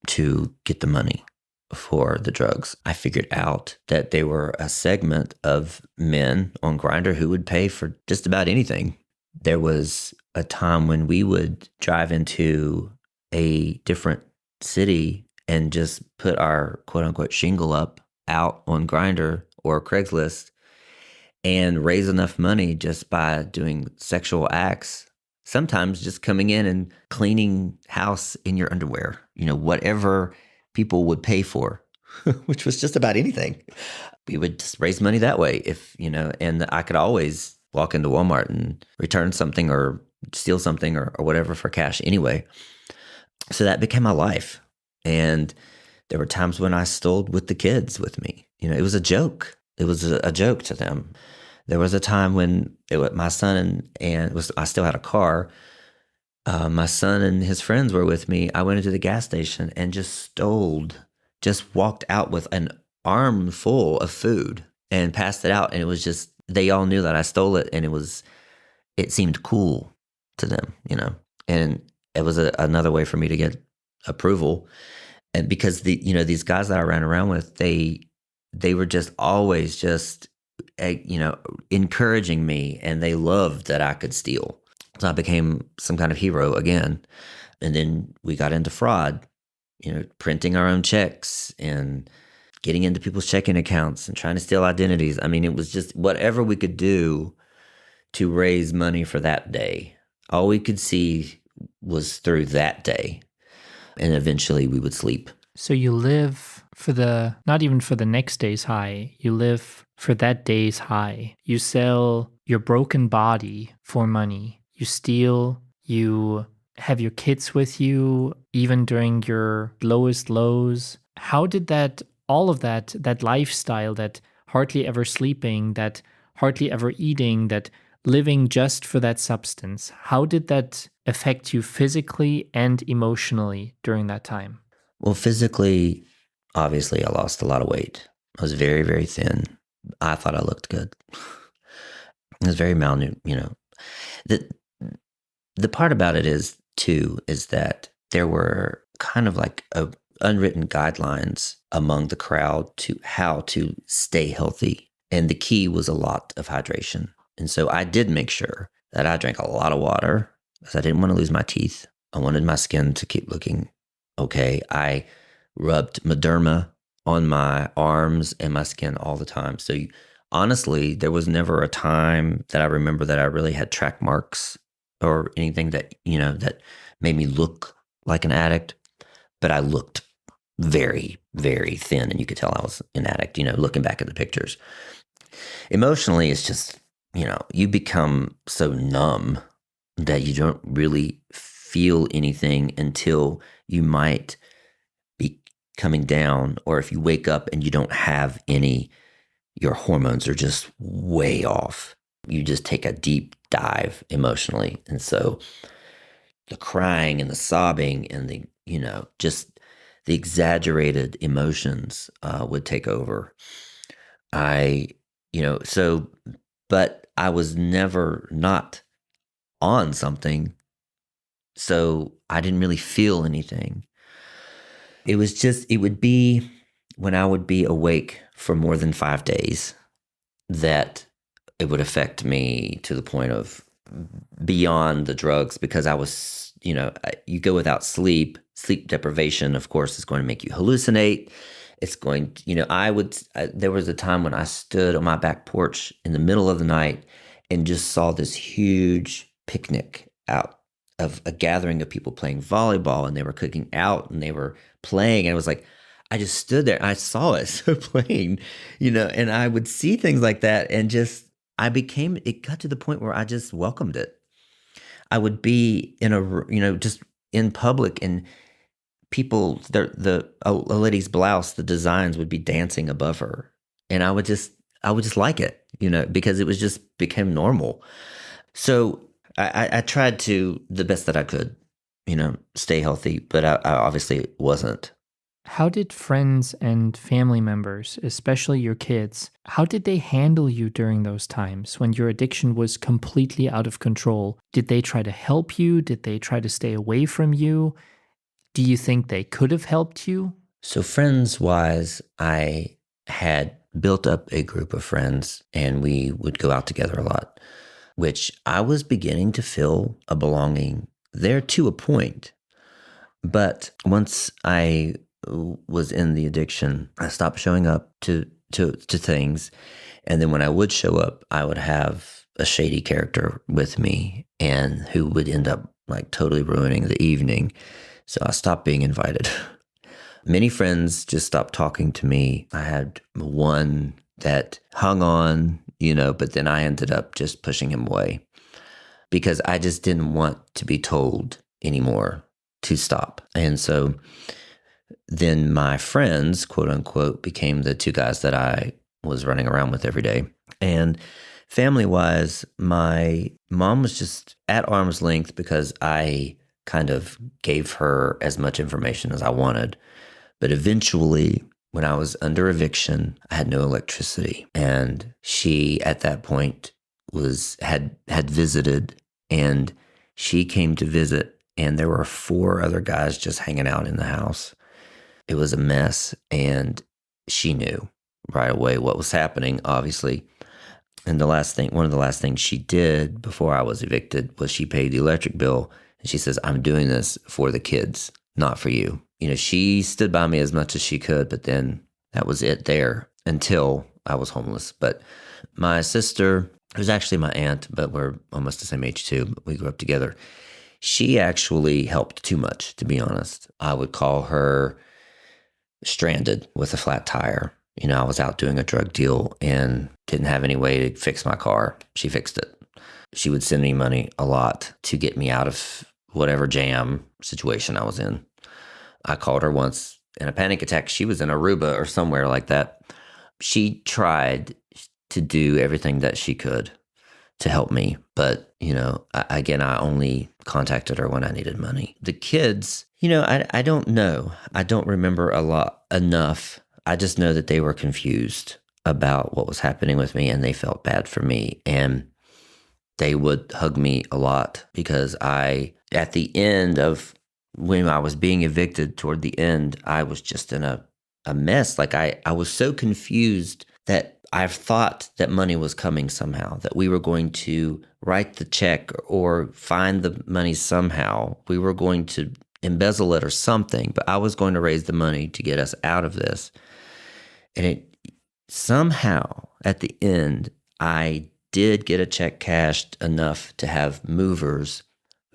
Speaker 2: to get the money for the drugs. I figured out that they were a segment of men on Grindr who would pay for just about anything. There was a time when we would drive into a different city and just put our quote unquote shingle up out on Grindr or Craigslist and raise enough money just by doing sexual acts. Sometimes just coming in and cleaning house in your underwear, whatever people would pay for, which was just about anything. We would just raise money that way and I could always walk into Walmart and return something or steal something or whatever for cash anyway. So that became my life. And there were times when I stole with the kids with me. It was a joke. It was a joke to them. There was a time when my son I still had a car. My son and his friends were with me. I went into the gas station and just walked out with an armful of food and passed it out. And it was just, they all knew that I stole it, and it seemed cool to them, and it was another way for me to get approval. And because these guys that I ran around with, they were just always just, encouraging me, and they loved that I could steal. So I became some kind of hero again. And then we got into fraud, printing our own checks and getting into people's checking accounts and trying to steal identities. I mean, it was just whatever we could do to raise money for that day. All we could see was through that day. And eventually we would sleep.
Speaker 1: So you live not even for the next day's high, you live for that day's high. You sell your broken body for money. You steal, you have your kids with you, even during your lowest lows. How did all of that lifestyle, that hardly ever sleeping, that hardly ever eating, that living just for that substance, how did that affect you physically and emotionally during that time?
Speaker 2: Well, physically, obviously, I lost a lot of weight. I was very, very thin. I thought I looked good. I was very malnourished, The the part about it is too is that there were kind of like unwritten guidelines among the crowd to how to stay healthy, and the key was a lot of hydration. And so I did make sure that I drank a lot of water because I didn't want to lose my teeth. I wanted my skin to keep looking okay. I rubbed Mederma on my arms and my skin all the time. So honestly, there was never a time that I remember that I really had track marks or anything that, that made me look like an addict. But I looked very, very thin, and you could tell I was an addict, looking back at the pictures. Emotionally, it's just, you become so numb that you don't really feel anything until you might be coming down, or if you wake up and you don't have any, your hormones are just way off. You just take a deep dive emotionally. And so the crying and the sobbing and the, just the exaggerated emotions would take over. But I was never not on something. So I didn't really feel anything. It would be when I would be awake for more than 5 days that it would affect me to the point of beyond the drugs, because I was, you go without sleep. Sleep deprivation, of course, is going to make you hallucinate. It's going to, there was a time when I stood on my back porch in the middle of the night and just saw this huge picnic out of a gathering of people playing volleyball, and they were cooking out and they were playing. And it was like, I just stood there and I saw it so plain, and I would see things like that. And just, it got to the point where I just welcomed it. I would be just in public, and people, a lady's blouse, the designs would be dancing above her. And I would just like it, because it was just became normal. So I tried to, the best that I could, stay healthy, but I obviously wasn't.
Speaker 1: How did friends and family members, especially your kids, how did they handle you during those times when your addiction was completely out of control? Did they try to help you? Did they try to stay away from you? Do you think they could have helped you?
Speaker 2: So friends-wise, I had built up a group of friends, and we would go out together a lot, which I was beginning to feel a belonging there to a point. But once I was in the addiction, I stopped showing up to things. And then when I would show up, I would have a shady character with me, and who would end up like totally ruining the evening. So I stopped being invited. Many friends just stopped talking to me. I had one that hung on, but then I ended up just pushing him away because I just didn't want to be told anymore to stop. And so then my friends, quote unquote, became the two guys that I was running around with every day. And family-wise, my mom was just at arm's length because I kind of gave her as much information as I wanted. But eventually, when I was under eviction, I had no electricity. And she, at that point, had visited, and she came to visit, and there were 4 other guys just hanging out in the house. It was a mess, and she knew right away what was happening, obviously. And one of the last things she did before I was evicted was she paid the electric bill. And she says, "I'm doing this for the kids, not for you." She stood by me as much as she could, but then that was it there until I was homeless. But my sister, who's actually my aunt, but we're almost the same age too, but we grew up together, she actually helped too much, to be honest. I would call her stranded with a flat tire. I was out doing a drug deal and didn't have any way to fix my car. She fixed it. She would send me money a lot to get me out of whatever jam situation I was in. I called her once in a panic attack. She was in Aruba or somewhere like that. She tried to do everything that she could to help me. But, I only contacted her when I needed money. The kids, I don't know. I don't remember enough. I just know that they were confused about what was happening with me, and they felt bad for me. And they would hug me a lot because at the end of when I was being evicted toward the end, I was just in a mess. Like I was so confused that I thought that money was coming somehow, that we were going to write the check or find the money somehow. We were going to embezzle it or something, but I was going to raise the money to get us out of this. And it somehow at the end, I did get a check cashed enough to have movers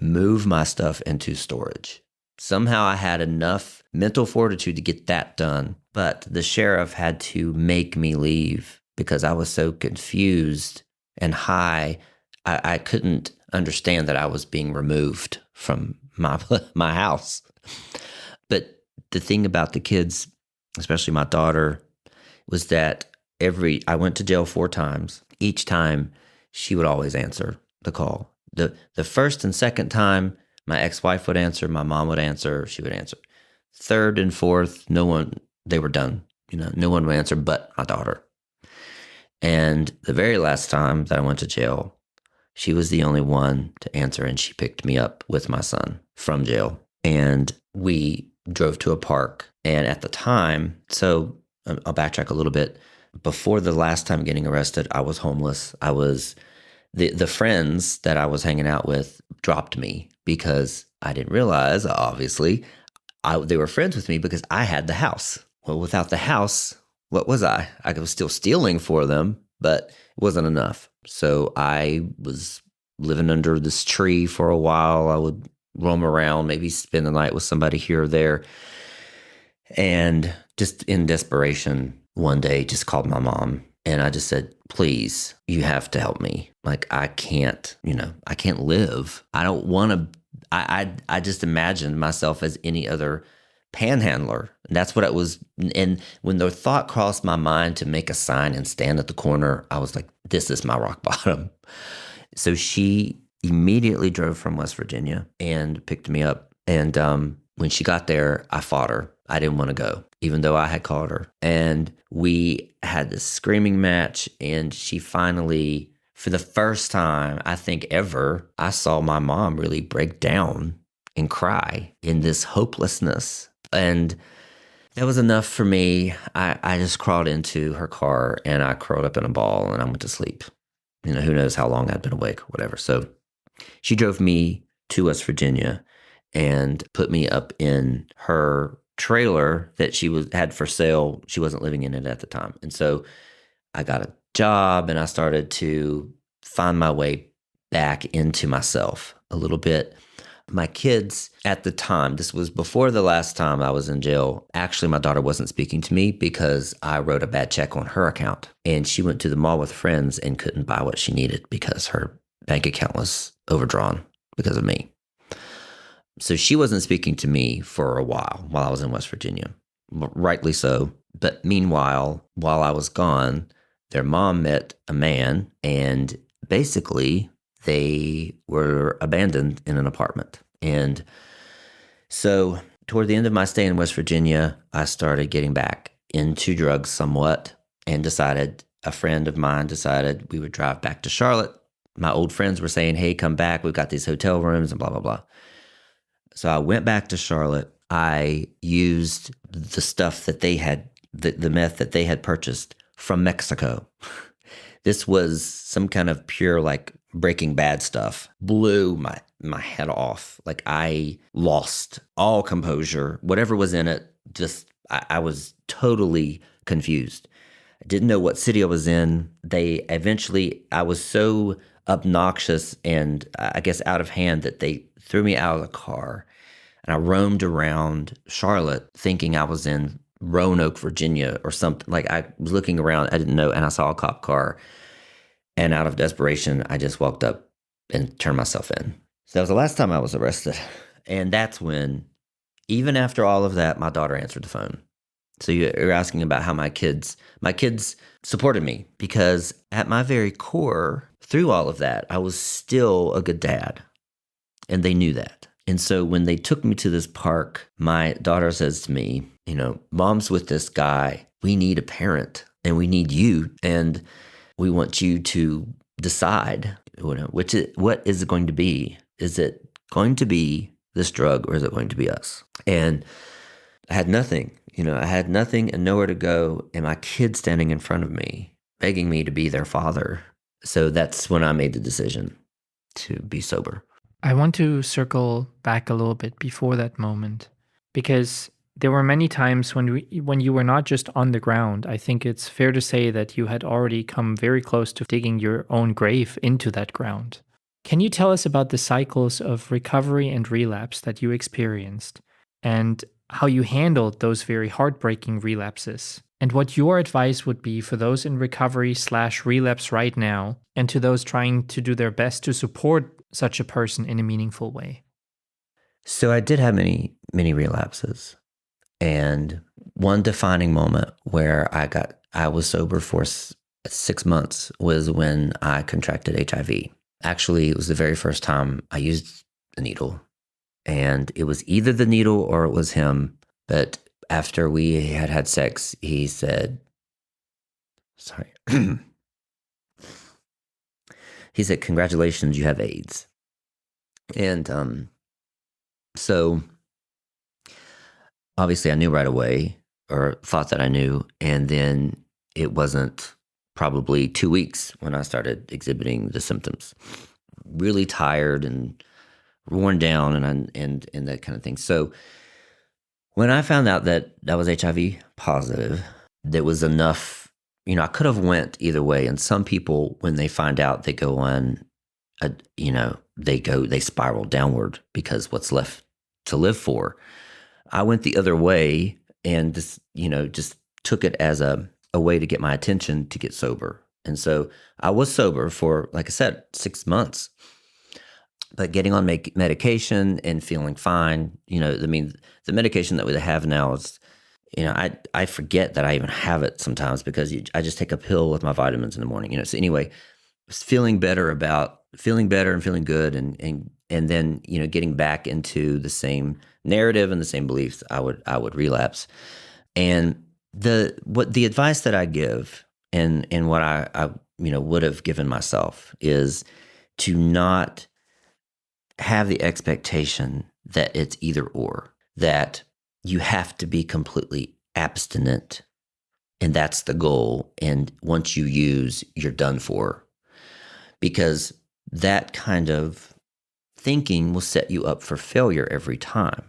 Speaker 2: move my stuff into storage. Somehow I had enough mental fortitude to get that done, but the sheriff had to make me leave because I was so confused and high. I couldn't understand that I was being removed from my house. But the thing about the kids, especially my daughter, was that I went to jail 4 times. Each time she would always answer the call. The first and second time, my ex-wife would answer, my mom would answer, she would answer. Third and fourth, they were done. No one would answer but my daughter. And the very last time that I went to jail, she was the only one to answer, and she picked me up with my son from jail. And we drove to a park. And at the time, so I'll backtrack a little bit. Before the last time getting arrested, I was homeless. The friends that I was hanging out with dropped me because I didn't realize, obviously, they were friends with me because I had the house. Well, without the house, what was I? I was still stealing for them, but it wasn't enough. So I was living under this tree for a while. I would roam around, maybe spend the night with somebody here or there. And just in desperation, one day just called my mom. And I just said, please, you have to help me. Like, I can't live. I don't want to, I just imagined myself as any other panhandler. And that's what it was. And when the thought crossed my mind to make a sign and stand at the corner, I was like, this is my rock bottom. So she immediately drove from West Virginia and picked me up. And when she got there, I fought her. I didn't want to go, even though I had called her. And we had this screaming match. And she finally, for the first time, I think ever, I saw my mom really break down and cry in this hopelessness. And that was enough for me. I just crawled into her car and I curled up in a ball and I went to sleep. Who knows how long I'd been awake or whatever. So she drove me to West Virginia and put me up in her trailer that she had for sale. She wasn't living in it at the time. And so I got a job and I started to find my way back into myself a little bit. My kids at the time, this was before the last time I was in jail. Actually, my daughter wasn't speaking to me because I wrote a bad check on her account. And she went to the mall with friends and couldn't buy what she needed because her bank account was overdrawn because of me. So she wasn't speaking to me for a while I was in West Virginia, rightly so. But meanwhile, while I was gone, their mom met a man and basically they were abandoned in an apartment. And so toward the end of my stay in West Virginia, I started getting back into drugs somewhat and a friend of mine decided we would drive back to Charlotte. My old friends were saying, hey, come back. We've got these hotel rooms and blah, blah, blah. So I went back to Charlotte. I used the stuff that they had, the meth that they had purchased from Mexico. This was some kind of pure like Breaking Bad stuff. Blew my head off. Like I lost all composure. Whatever was in it, I was totally confused. I didn't know what city I was in. I was so obnoxious and I guess out of hand that they threw me out of the car. And I roamed around Charlotte thinking I was in Roanoke, Virginia or something. Like I was looking around, I didn't know, and I saw a cop car. And out of desperation, I just walked up and turned myself in. So that was the last time I was arrested. And that's when, even after all of that, my daughter answered the phone. So you're asking about how my kids supported me because at my very core, through all of that, I was still a good dad. And they knew that. And so when they took me to this park, my daughter says to me, Mom's with this guy. We need a parent and we need you. And we want you to decide what is it going to be? Is it going to be this drug, or is it going to be us? And I had nothing, I had nothing and nowhere to go, and my kids standing in front of me, begging me to be their father. So that's when I made the decision to be sober.
Speaker 1: I want to circle back a little bit before that moment, because there were many times when you were not just on the ground. I think it's fair to say that you had already come very close to digging your own grave into that ground. Can you tell us about the cycles of recovery and relapse that you experienced, and how you handled those very heartbreaking relapses, and what your advice would be for those in recovery/relapse right now, and to those trying to do their best to support such a person in a meaningful way?
Speaker 2: So I did have many, many relapses. And one defining moment where I was sober for 6 months was when I contracted HIV. Actually, it was the very first time I used the needle. And it was either the needle or it was him. But after we had sex, he said, sorry. He said, "Congratulations, you have AIDS." And so obviously I knew right away, or thought that I knew. And then it wasn't probably 2 weeks when I started exhibiting the symptoms. Really tired and worn down and that kind of thing. So when I found out that I was HIV positive, there was enough, I could have went either way. And some people, when they find out, they go on, they spiral downward because what's left to live for. I went the other way and just took it as a way to get my attention to get sober. And so I was sober for, like I said, 6 months. But getting on medication and feeling fine, the medication that we have now is, I forget that I even have it sometimes because I just take a pill with my vitamins in the morning, So anyway, feeling better and feeling good, and then getting back into the same narrative and the same beliefs, I would relapse. And the advice that I give and what I would have given myself is to not have the expectation that it's either or, that you have to be completely abstinent and that's the goal. And once you use, you're done for. Because that kind of thinking will set you up for failure every time.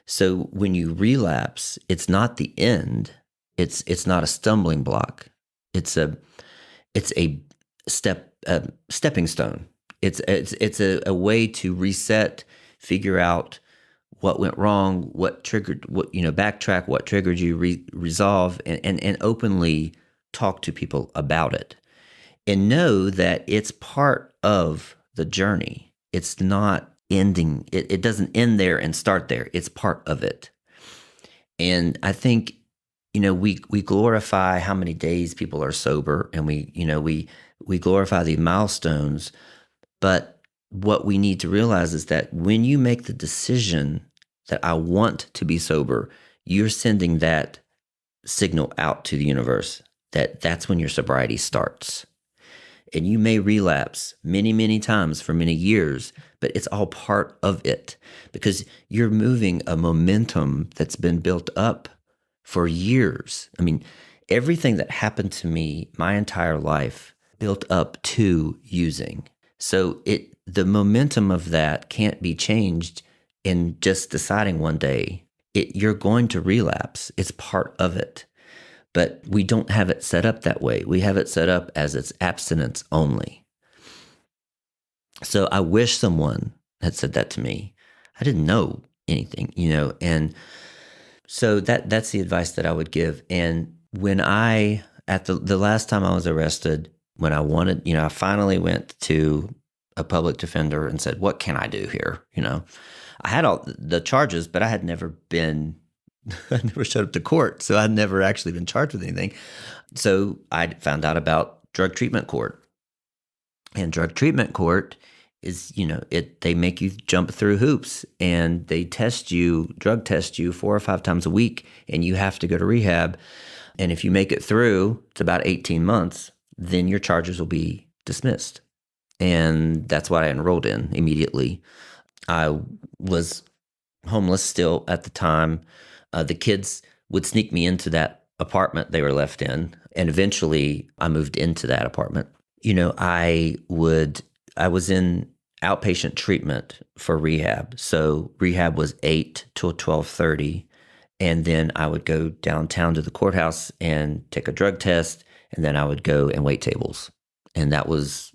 Speaker 2: So when you relapse, it's not the end. It's not a stumbling block. It's a stepping stone. It's a way to reset, figure out what went wrong, what triggered, backtrack, what triggered you, resolve, and openly talk to people about it. And know that it's part of the journey. It's not ending. It doesn't end there and start there. It's part of it. And I think, we glorify how many days people are sober, and we glorify the milestones. But what we need to realize is that when you make the decision that I want to be sober, you're sending that signal out to the universe that that's when your sobriety starts. And you may relapse many, many times for many years, but it's all part of it because you're moving a momentum that's been built up for years. I mean, everything that happened to me my entire life built up to using. So the momentum of that can't be changed in just deciding one day. You're going to relapse. It's part of it. But we don't have it set up that way. We have it set up as it's abstinence only. So I wish someone had said that to me. I didn't know anything, and so that's the advice that I would give. And when at the last time I was arrested, when I wanted, I finally went to a public defender and said, "What can I do here?" I had all the charges, but I had never showed up to court, so I'd never actually been charged with anything. So I found out about drug treatment court. And drug treatment court is, they make you jump through hoops, and they drug test you 4 or 5 times a week, and you have to go to rehab. And if you make it through, it's about 18 months, then your charges will be dismissed. And that's what I enrolled in immediately. I was homeless still at the time. The kids would sneak me into that apartment they were left in. And eventually I moved into that apartment. I was in outpatient treatment for rehab. So rehab was 8 till 12:30. And then I would go downtown to the courthouse and take a drug test. And then I would go and wait tables. And that was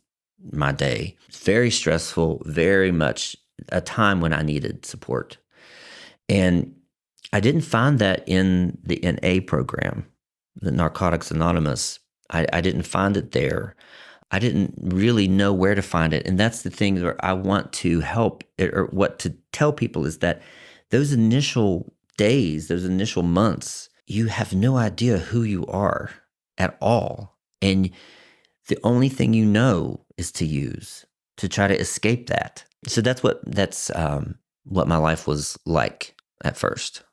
Speaker 2: my day. Very stressful, very much a time when I needed support. And I didn't find that in the NA program, the Narcotics Anonymous. I didn't find it there. I didn't really know where to find it. And that's the thing where I want to help, or what to tell people, is that those initial days, those initial months, you have no idea who you are at all. And the only thing you know is to use, to try to escape that. So that's what my life was like at first.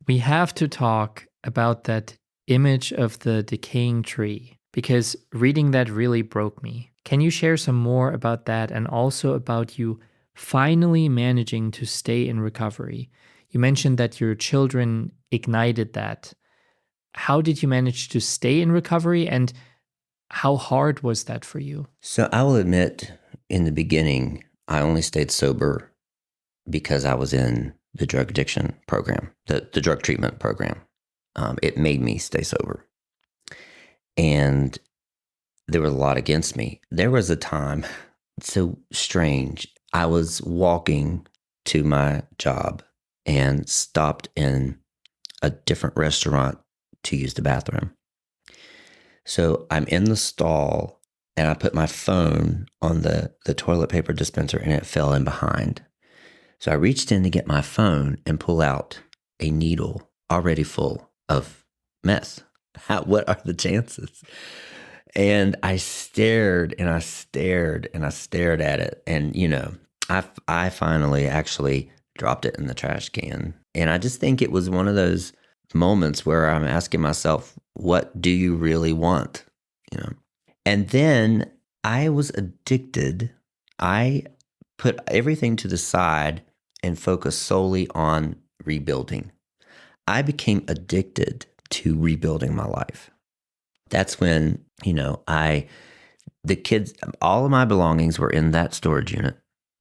Speaker 1: We have to talk about that image of the decaying tree, because reading that really broke me. Can you share some more about that, and also about you finally managing to stay in recovery? You mentioned that your children ignited that. How did you manage to stay in recovery, and how hard was that for you?
Speaker 2: So I will admit, in the beginning, I only stayed sober because I was in the drug addiction program, the drug treatment program. It made me stay sober. And there was a lot against me. There was a time, so strange, I was walking to my job and stopped in a different restaurant to use the bathroom. So I'm in the stall and I put my phone on the toilet paper dispenser and it fell in behind. So I reached in to get my phone and pull out a needle already full of meth. What are the chances? And I stared and I stared and I stared at it. And, I finally actually dropped it in the trash can. And I just think it was one of those moments where I'm asking myself, what do you really want? And then I was addicted. I put everything to the side and focused solely on rebuilding. I became addicted to rebuilding my life. That's when, the kids, all of my belongings were in that storage unit.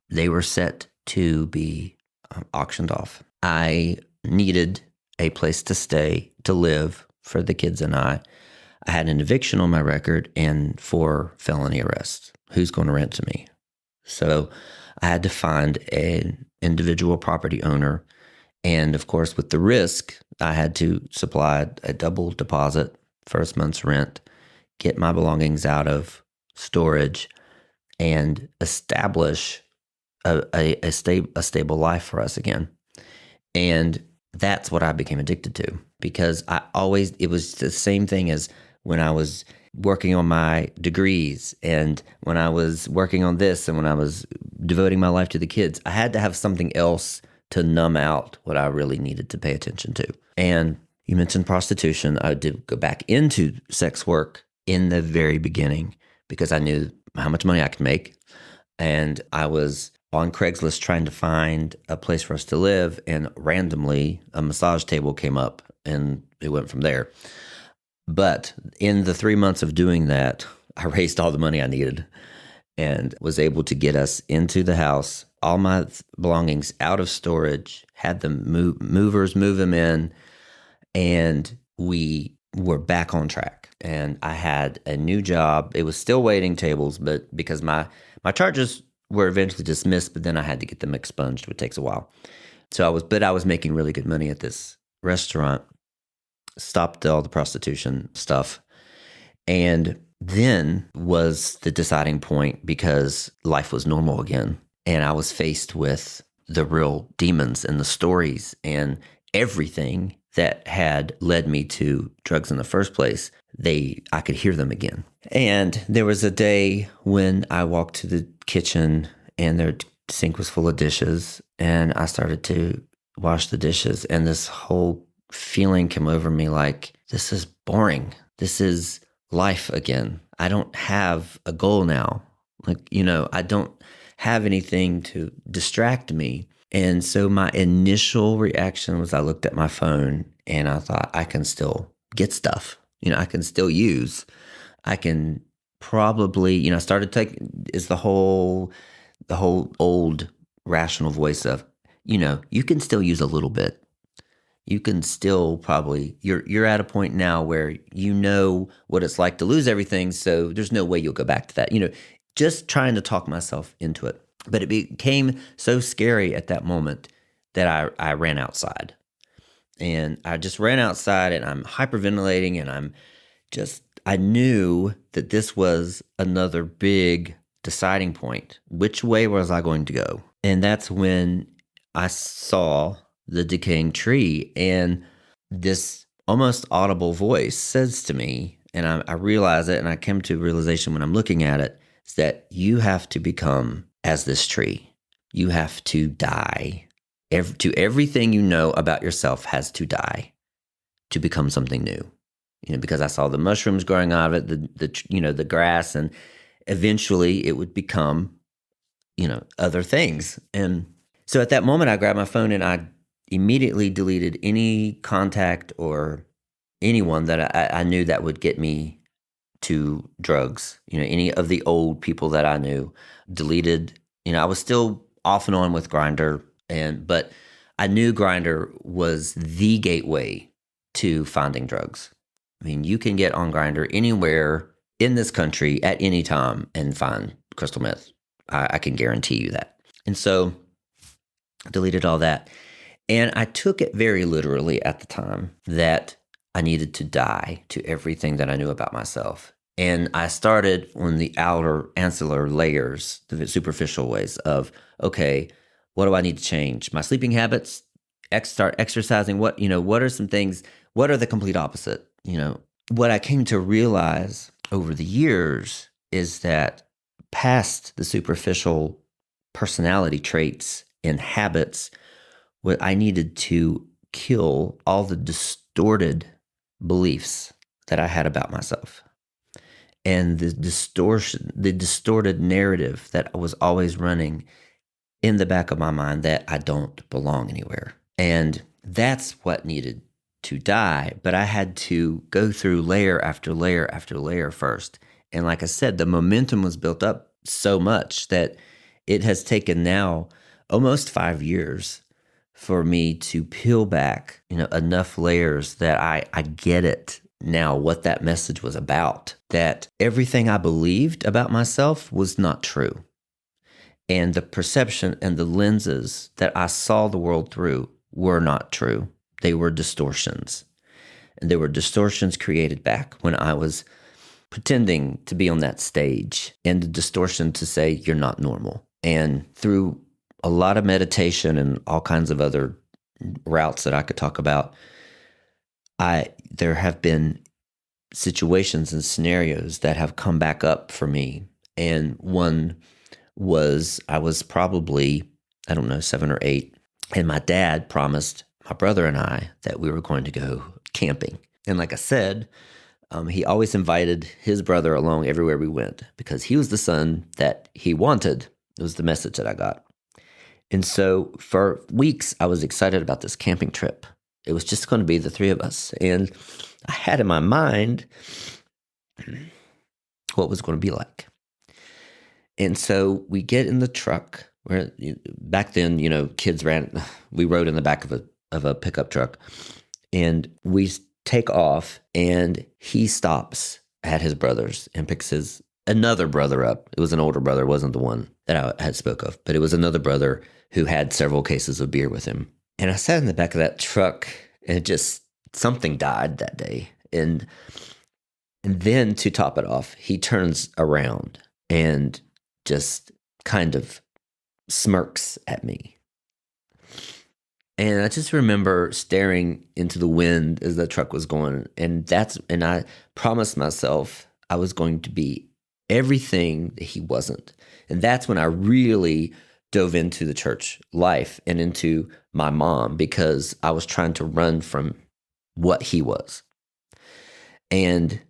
Speaker 2: They were set to be auctioned off. I needed a place to stay, to live for the kids and I. I had an eviction on my record and 4 felony arrests. Who's going to rent to me? So I had to find an individual property owner. And of course, with the risk, I had to supply a double deposit, first month's rent, get my belongings out of storage, and establish a stable life for us again. And that's what I became addicted to, because it was the same thing as when I was working on my degrees and when I was working on this and when I was devoting my life to the kids. I had to have something else to numb out what I really needed to pay attention to. And you mentioned prostitution. I did go back into sex work in the very beginning because I knew how much money I could make. And I was on Craigslist trying to find a place for us to live, and randomly a massage table came up and it went from there. But in the 3 months of doing that, I raised all the money I needed and was able to get us into the house, all my belongings out of storage, had them movers move them in, and we were back on track. And I had a new job. It was still waiting tables, but because my charges were eventually dismissed, but then I had to get them expunged, which takes a while. So I was making really good money at this restaurant, stopped all the prostitution stuff. And then was the deciding point, because life was normal again. And I was faced with the real demons and the stories and everything that had led me to drugs in the first place. I could hear them again. And there was a day when I walked to the kitchen and their sink was full of dishes, and I started to wash the dishes, and this whole feeling came over me like, this is boring. This is life again. I don't have a goal now. Like, I don't have anything to distract me. And so my initial reaction was I looked at my phone and I thought, I can still get stuff. I can still use. I can probably, I started taking is the whole old rational voice of, you can still use a little bit. You can still probably you're at a point now where you know what it's like to lose everything, so there's no way you'll go back to that. Just trying to talk myself into it. But it became so scary at that moment that I ran outside. And I just ran outside and I'm hyperventilating and I knew that this was another big deciding point. Which way was I going to go? And that's when I saw the decaying tree, and this almost audible voice says to me, and I realize it, and I came to a realization when I'm looking at it, is that you have to become as this tree. You have to die. To everything you know about yourself has to die to become something new. Because I saw the mushrooms growing out of it, the grass, and eventually it would become, other things. And so at that moment, I grabbed my phone and I immediately deleted any contact or anyone that I knew that would get me to drugs. Any of the old people that I knew, deleted. I was still off and on with Grindr, but I knew Grindr was the gateway to finding drugs. I mean, you can get on Grindr anywhere in this country at any time and find crystal meth. I can guarantee you that. And so I deleted all that. And I took it very literally at the time that I needed to die to everything that I knew about myself. And I started on the outer ancillary layers, the superficial ways of, okay, what do I need to change? My sleeping habits, start exercising. What are some things, what are the complete opposite? What I came to realize over the years is that past the superficial personality traits and habits, what I needed to kill all the distorted beliefs that I had about myself and the distorted narrative that was always running in the back of my mind that I don't belong anywhere. And that's what needed to die. But I had to go through layer after layer after layer first. And like I said, the momentum was built up so much that it has taken now almost 5 years for me to peel back, enough layers that I get it now what that message was about, that everything I believed about myself was not true. And the perception and the lenses that I saw the world through were not true. They were distortions. And they were distortions created back when I was pretending to be on that stage, and the distortion to say you're not normal. And through a lot of meditation and all kinds of other routes that I could talk about, there have been situations and scenarios that have come back up for me. And one was, I was probably, 7 or 8, and my dad promised my brother and I that we were going to go camping. And like I said, he always invited his brother along everywhere we went because he was the son that he wanted. It was the message that I got. And so for weeks, I was excited about this camping trip. It was just going to be the three of us. And I had in my mind what it was going to be like. And so we get in the truck. Where back then, kids we rode in the back of a pickup truck. And we take off, and he stops at his brother's and picks another brother up. It was an older brother, wasn't the one that I had spoke of, but it was another brother who had several cases of beer with him. And I sat in the back of that truck, and something died that day. And then to top it off, he turns around and just kind of smirks at me. And I just remember staring into the wind as the truck was going. And I promised myself I was going to be everything that he wasn't. And that's when I really dove into the church life and into my mom, because I was trying to run from what he was. And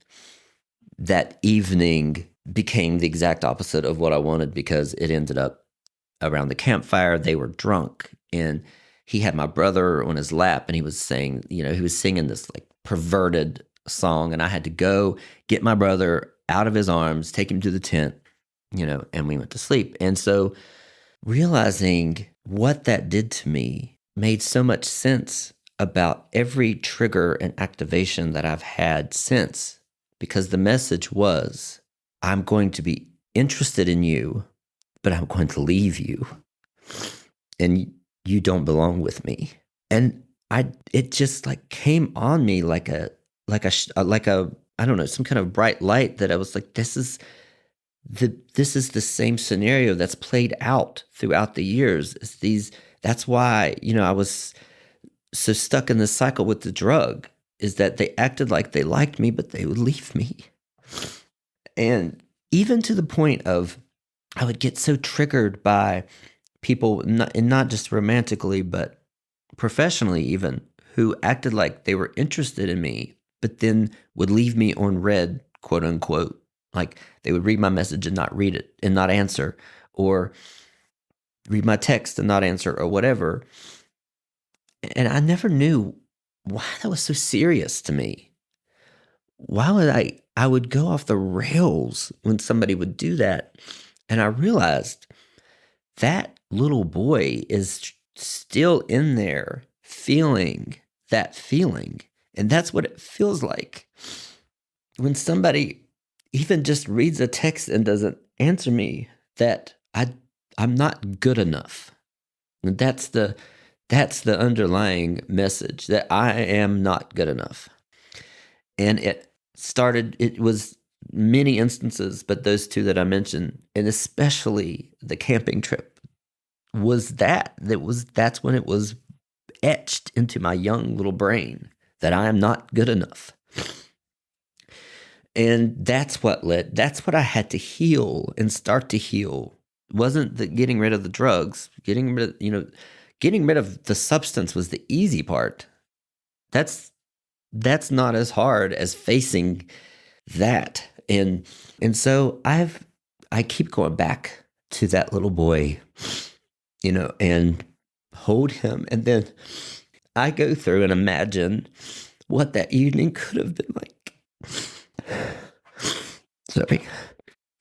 Speaker 2: that evening became the exact opposite of what I wanted, because it ended up around the campfire. They were drunk, and he had my brother on his lap, and he was saying, he was singing this like perverted song, and I had to go get my brother out of his arms, take him to the tent, and we went to sleep. And so realizing what that did to me made so much sense about every trigger and activation that I've had since, because the message was, I'm going to be interested in you, but I'm going to leave you, and you don't belong with me. And it just like came on me like a I don't know, some kind of bright light, that I was like, this is the same scenario that's played out throughout the years. That's why, I was so stuck in this cycle with the drug, is that they acted like they liked me, but they would leave me. And even to the point of, I would get so triggered by people, not just romantically, but professionally even, who acted like they were interested in me, but then would leave me on read, quote unquote. Like they would read my message and not read it and not answer, or read my text and not answer, or whatever. And I never knew why that was so serious to me. Why would I would go off the rails when somebody would do that. And I realized that little boy is still in there feeling that feeling. And that's what it feels like when somebody even just reads a text and doesn't answer me, that I'm not good enough. And that's the underlying message, that I am not good enough. And it was many instances, but those two that I mentioned, and especially the camping trip, that's when it was etched into my young little brain that I am not good enough. And that's what I had to heal and start to heal. It wasn't the getting rid of the drugs, getting rid of the substance was the easy part. That's not as hard as facing that. And so I keep going back to that little boy, and hold him. And then I go through and imagine what that evening could have been like. Sorry.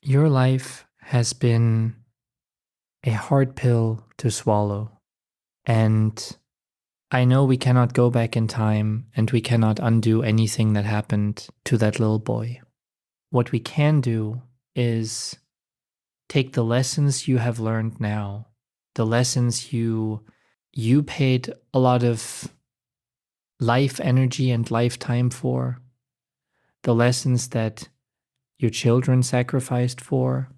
Speaker 1: Your life has been a hard pill to swallow. And I know we cannot go back in time, and we cannot undo anything that happened to that little boy. What we can do is take the lessons you have learned now, the lessons you paid a lot of life energy and lifetime for, the lessons that your children sacrificed for,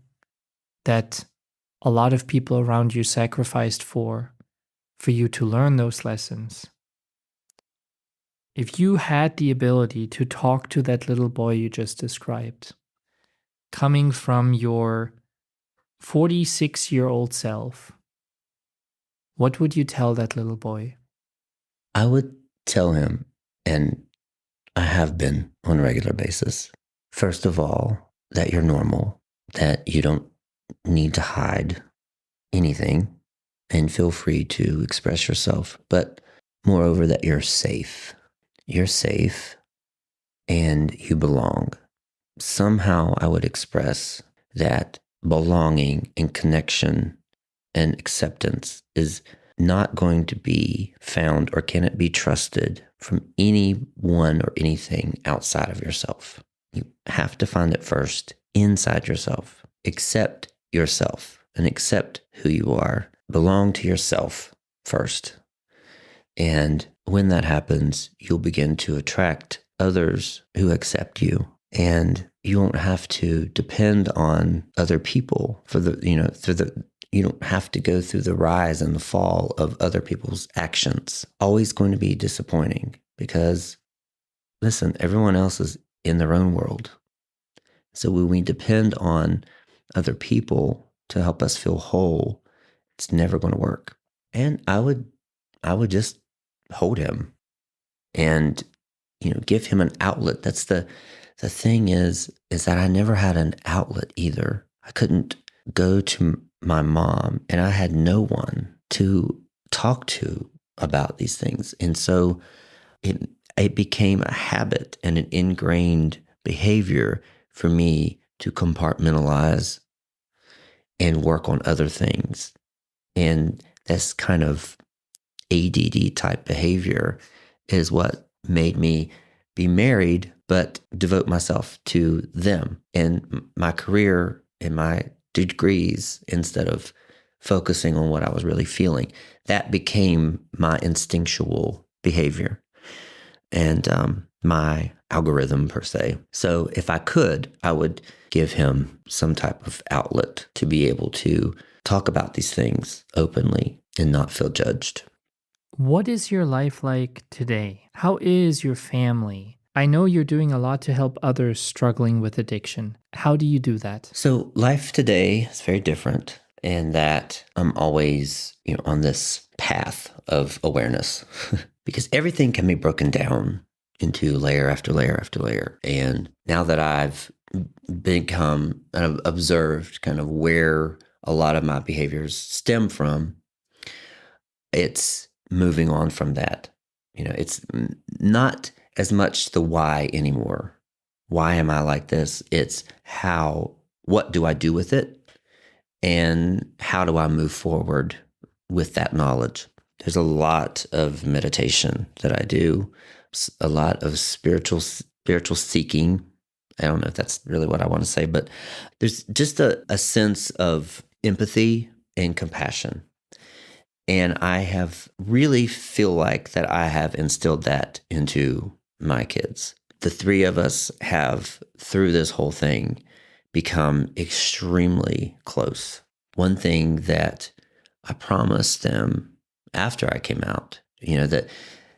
Speaker 1: that a lot of people around you sacrificed for you to learn those lessons. If you had the ability to talk to that little boy you just described, coming from your 46-year-old self, what would you tell that little boy?
Speaker 2: I would tell him, and I have been on a regular basis, first of all, that you're normal, that you don't need to hide anything, and feel free to express yourself. But moreover, that you're safe. You're safe and you belong. Somehow I would express that belonging and connection and acceptance is not going to be found, or can it be trusted from anyone or anything outside of yourself. You have to find it first inside yourself. Accept yourself and accept who you are. Belong to yourself first. And when that happens, you'll begin to attract others who accept you. And you won't have to depend on other people for you don't have to go through the rise and the fall of other people's actions. Always going to be disappointing because, listen, everyone else is in their own world. So when we depend on other people to help us feel whole, it's never going to work. And I would just hold him and, give him an outlet. That's the the thing is that I never had an outlet either. I couldn't go to my mom, and I had no one to talk to about these things. And so it became a habit and an ingrained behavior for me to compartmentalize and work on other things. And this kind of ADD type behavior is what made me be married, but devote myself to them and my career and my degrees instead of focusing on what I was really feeling. That became my instinctual behavior and my algorithm per se. So if I could, I would give him some type of outlet to be able to talk about these things openly and not feel judged.
Speaker 1: What is your life like today? How is your family? I know you're doing a lot to help others struggling with addiction. How do you do that?
Speaker 2: So life today is very different in that I'm always, on this path of awareness because everything can be broken down into layer after layer after layer. And now that I've become observed kind of where a lot of my behaviors stem from, it's moving on from that. It's not as much the why anymore. Why am I like this? It's what do I do with it? And how do I move forward with that knowledge? There's a lot of meditation that I do, a lot of spiritual seeking. I don't know if that's really what I want to say, but there's just a sense of empathy and compassion. And I have really feel like that I have instilled that into my kids. The three of us have, through this whole thing, become extremely close. One thing that I promised them after I came out, that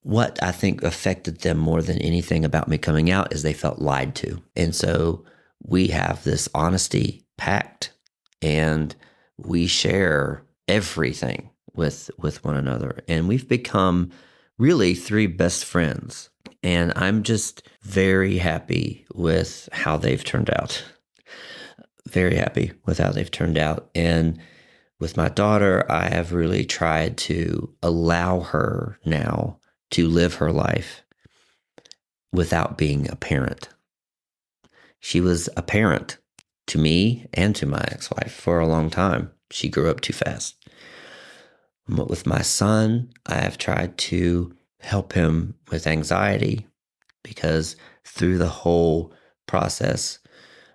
Speaker 2: what I think affected them more than anything about me coming out is they felt lied to. And so we have this honesty pact and we share everything with one another. And we've become really three best friends. And I'm just very happy with how they've turned out. Very happy with how they've turned out. And with my daughter, I have really tried to allow her now to live her life without being a parent. She was a parent to me and to my ex-wife for a long time. She grew up too fast. But with my son, I have tried to help him with anxiety because through the whole process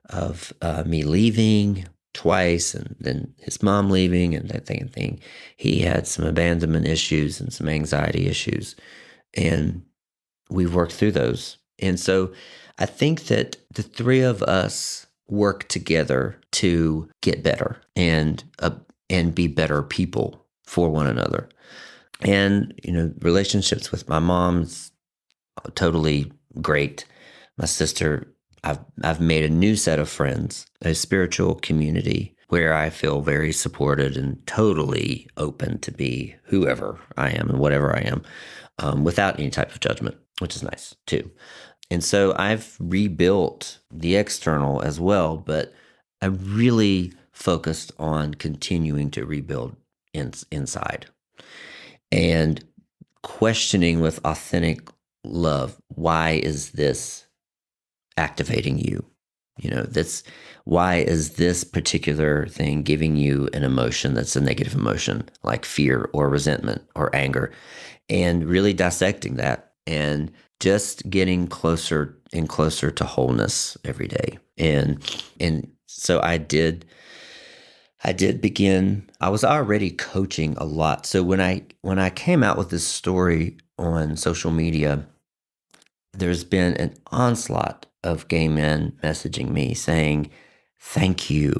Speaker 2: of me leaving twice and then his mom leaving and that thing, he had some abandonment issues and some anxiety issues. And we've worked through those. And so I think that the three of us work together to get better and be better people for one another. And, relationships with my mom's totally great. My sister, I've made a new set of friends, a spiritual community where I feel very supported and totally open to be whoever I am and whatever I am, without any type of judgment, which is nice too. And so I've rebuilt the external as well, but I really focused on continuing to rebuild inside and questioning with authentic love, why is this activating you? Why is this particular thing giving you an emotion that's a negative emotion, like fear or resentment or anger, and really dissecting that and just getting closer and closer to wholeness every day. And so I did begin. I was already coaching a lot. So when I came out with this story on social media, there's been an onslaught of gay men messaging me saying, thank you,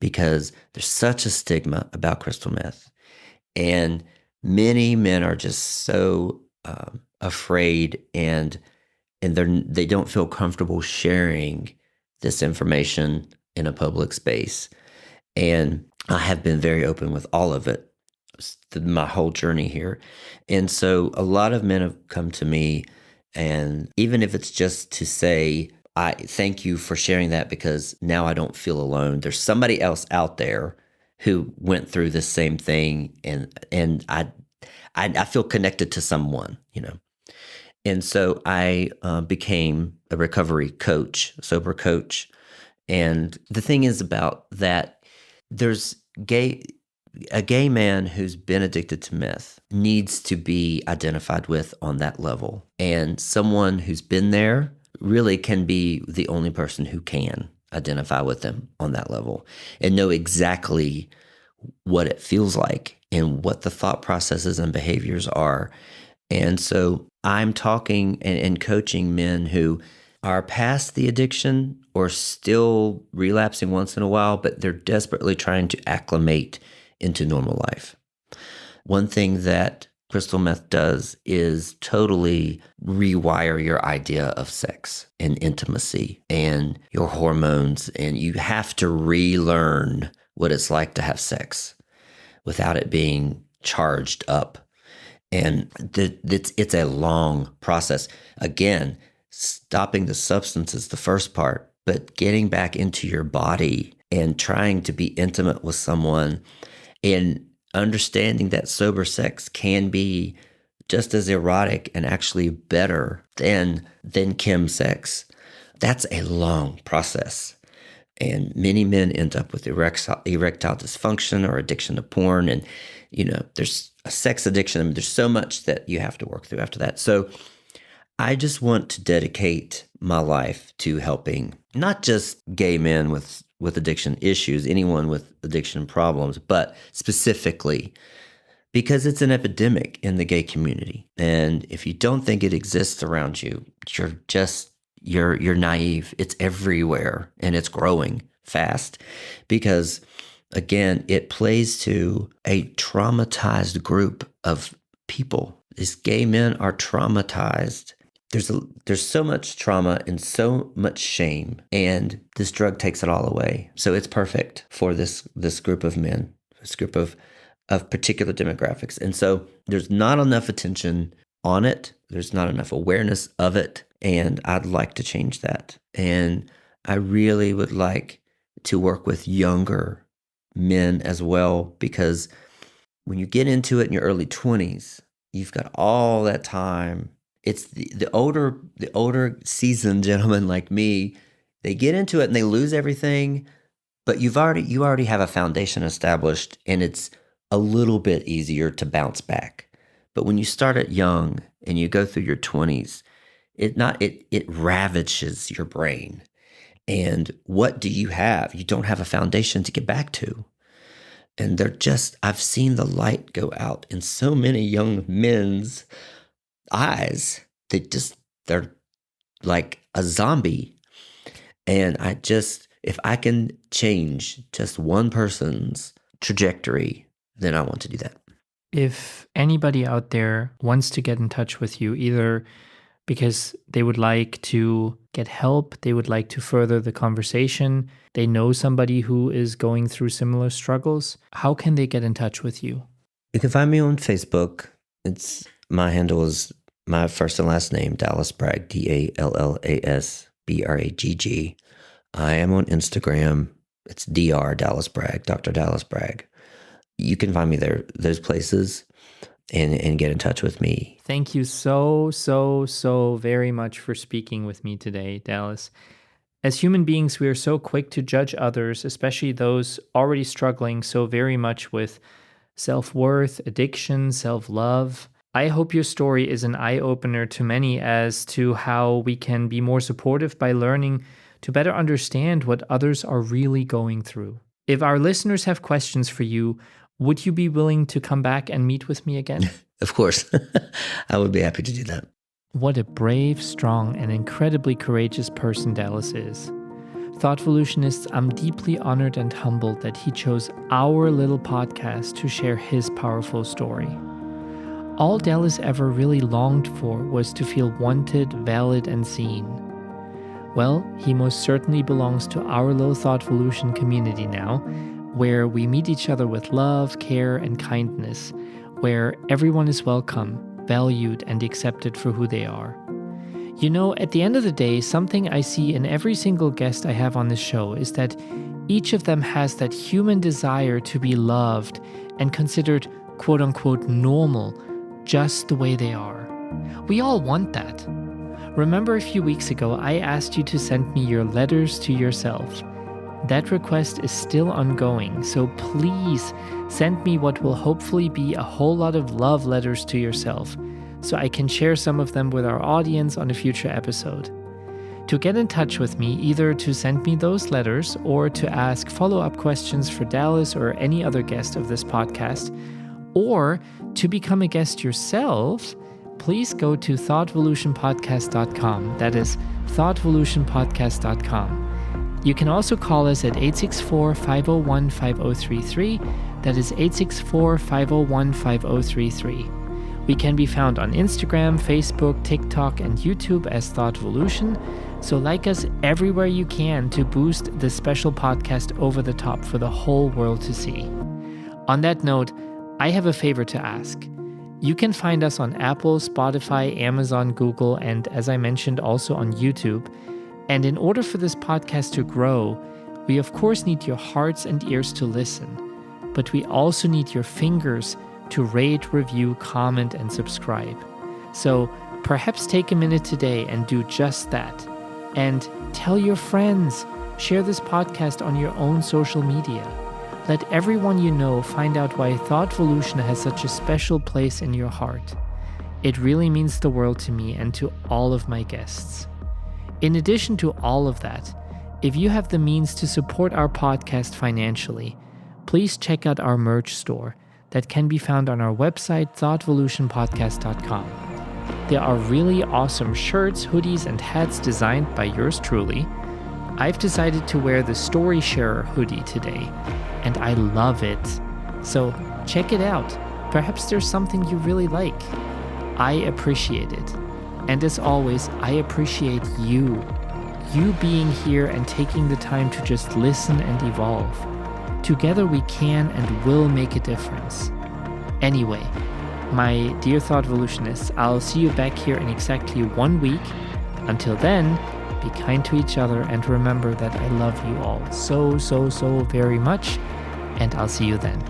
Speaker 2: because there's such a stigma about crystal meth. And many men are just so afraid and they don't feel comfortable sharing this information in a public space. And I have been very open with all of it, my whole journey here. And so a lot of men have come to me, and even if it's just to say, I thank you for sharing that, because now I don't feel alone. There's somebody else out there who went through the same thing, and I feel connected to someone, you know. And so I became a recovery coach, sober coach. And the thing is about that, there's a gay man who's been addicted to meth needs to be identified with on that level. And someone who's been there really can be the only person who can identify with them on that level and know exactly what it feels like and what the thought processes and behaviors are. And so I'm talking and coaching men who are past the addiction or still relapsing once in a while, but they're desperately trying to acclimate into normal life. One thing that crystal meth does is totally rewire your idea of sex and intimacy and your hormones, and you have to relearn what it's like to have sex without it being charged up. And it's a long process. Again, stopping the substance is the first part, but getting back into your body and trying to be intimate with someone and understanding that sober sex can be just as erotic and actually better than chem sex. That's a long process. And many men end up with erectile dysfunction or addiction to porn. And, you know, there's a sex addiction. I mean, there's so much that you have to work through after that. So I just want to dedicate my life to helping not just gay men with addiction issues, anyone with addiction problems, but specifically because it's an epidemic in the gay community. And if you don't think it exists around you, you're naive. It's everywhere, and it's growing fast because, again, it plays to a traumatized group of people. These gay men are traumatized. There's so much trauma and so much shame, and this drug takes it all away. So it's perfect for this group of men, this group of particular demographics. And so there's not enough attention on it. There's not enough awareness of it. And I'd like to change that. And I really would like to work with younger men as well, because when you get into it in your early 20s, you've got all that time. It's the older seasoned gentlemen like me, they get into it and they lose everything, but you already have a foundation established, and it's a little bit easier to bounce back. But when you start at young and you go through your 20s, it ravages your brain. And what do you have? You don't have a foundation to get back to. And I've seen the light go out in so many young men's eyes. They're like a zombie. And if I can change just one person's trajectory, then I want to do that.
Speaker 1: If anybody out there wants to get in touch with you, either because they would like to get help, they would like to further the conversation, they know somebody who is going through similar struggles, how can they get in touch with you?
Speaker 2: You can find me on Facebook. My handle is my first and last name, Dallas Bragg, DallasBragg. I am on Instagram. It's Dr. Dallas Bragg, Dr. Dallas Bragg. You can find me there, those places, and get in touch with me.
Speaker 1: Thank you so very much for speaking with me today, Dallas. As human beings, we are so quick to judge others, especially those already struggling so very much with self-worth, addiction, self-love. I hope your story is an eye-opener to many as to how we can be more supportive by learning to better understand what others are really going through. If our listeners have questions for you, would you be willing to come back and meet with me again?
Speaker 2: Of course. I would be happy to do that.
Speaker 1: What a brave, strong, and incredibly courageous person Dallas is. ThoughtVolutionists, I'm deeply honored and humbled that he chose our little podcast to share his powerful story. All Dallas ever really longed for was to feel wanted, valid, and seen. Well, he most certainly belongs to our little ThoughtVolution community now, where we meet each other with love, care, and kindness, where everyone is welcome, valued, and accepted for who they are. You know, at the end of the day, something I see in every single guest I have on this show is that each of them has that human desire to be loved and considered quote unquote normal, just the way they are. We all want that. Remember a few weeks ago, I asked you to send me your letters to yourself. That request is still ongoing, so please send me what will hopefully be a whole lot of love letters to yourself, so I can share some of them with our audience on a future episode. To get in touch with me, either to send me those letters or to ask follow-up questions for Dallas or any other guest of this podcast, or to become a guest yourself, please go to ThoughtVolutionPodcast.com. That is ThoughtVolutionPodcast.com. You can also call us at 864-501-5033. That is 864-501-5033. We can be found on Instagram, Facebook, TikTok, and YouTube as ThoughtVolution. So like us everywhere you can to boost this special podcast over the top for the whole world to see. On that note, I have a favor to ask. You can find us on Apple, Spotify, Amazon, Google, and as I mentioned, also on YouTube. And in order for this podcast to grow, we of course need your hearts and ears to listen, but we also need your fingers to rate, review, comment, and subscribe. So perhaps take a minute today and do just that. And tell your friends, share this podcast on your own social media. Let everyone you know find out why ThoughtVolution has such a special place in your heart. It really means the world to me and to all of my guests. In addition to all of that, if you have the means to support our podcast financially, please check out our merch store that can be found on our website, ThoughtVolutionPodcast.com. There are really awesome shirts, hoodies, and hats designed by yours truly. I've decided to wear the Story Sharer hoodie today, and I love it. So check it out. Perhaps there's something you really like. I appreciate it. And as always, I appreciate you. You being here and taking the time to just listen and evolve. Together we can and will make a difference. Anyway, my dear ThoughtVolutionists, I'll see you back here in exactly 1 week. Until then, be kind to each other and remember that I love you all so very much, and I'll see you then.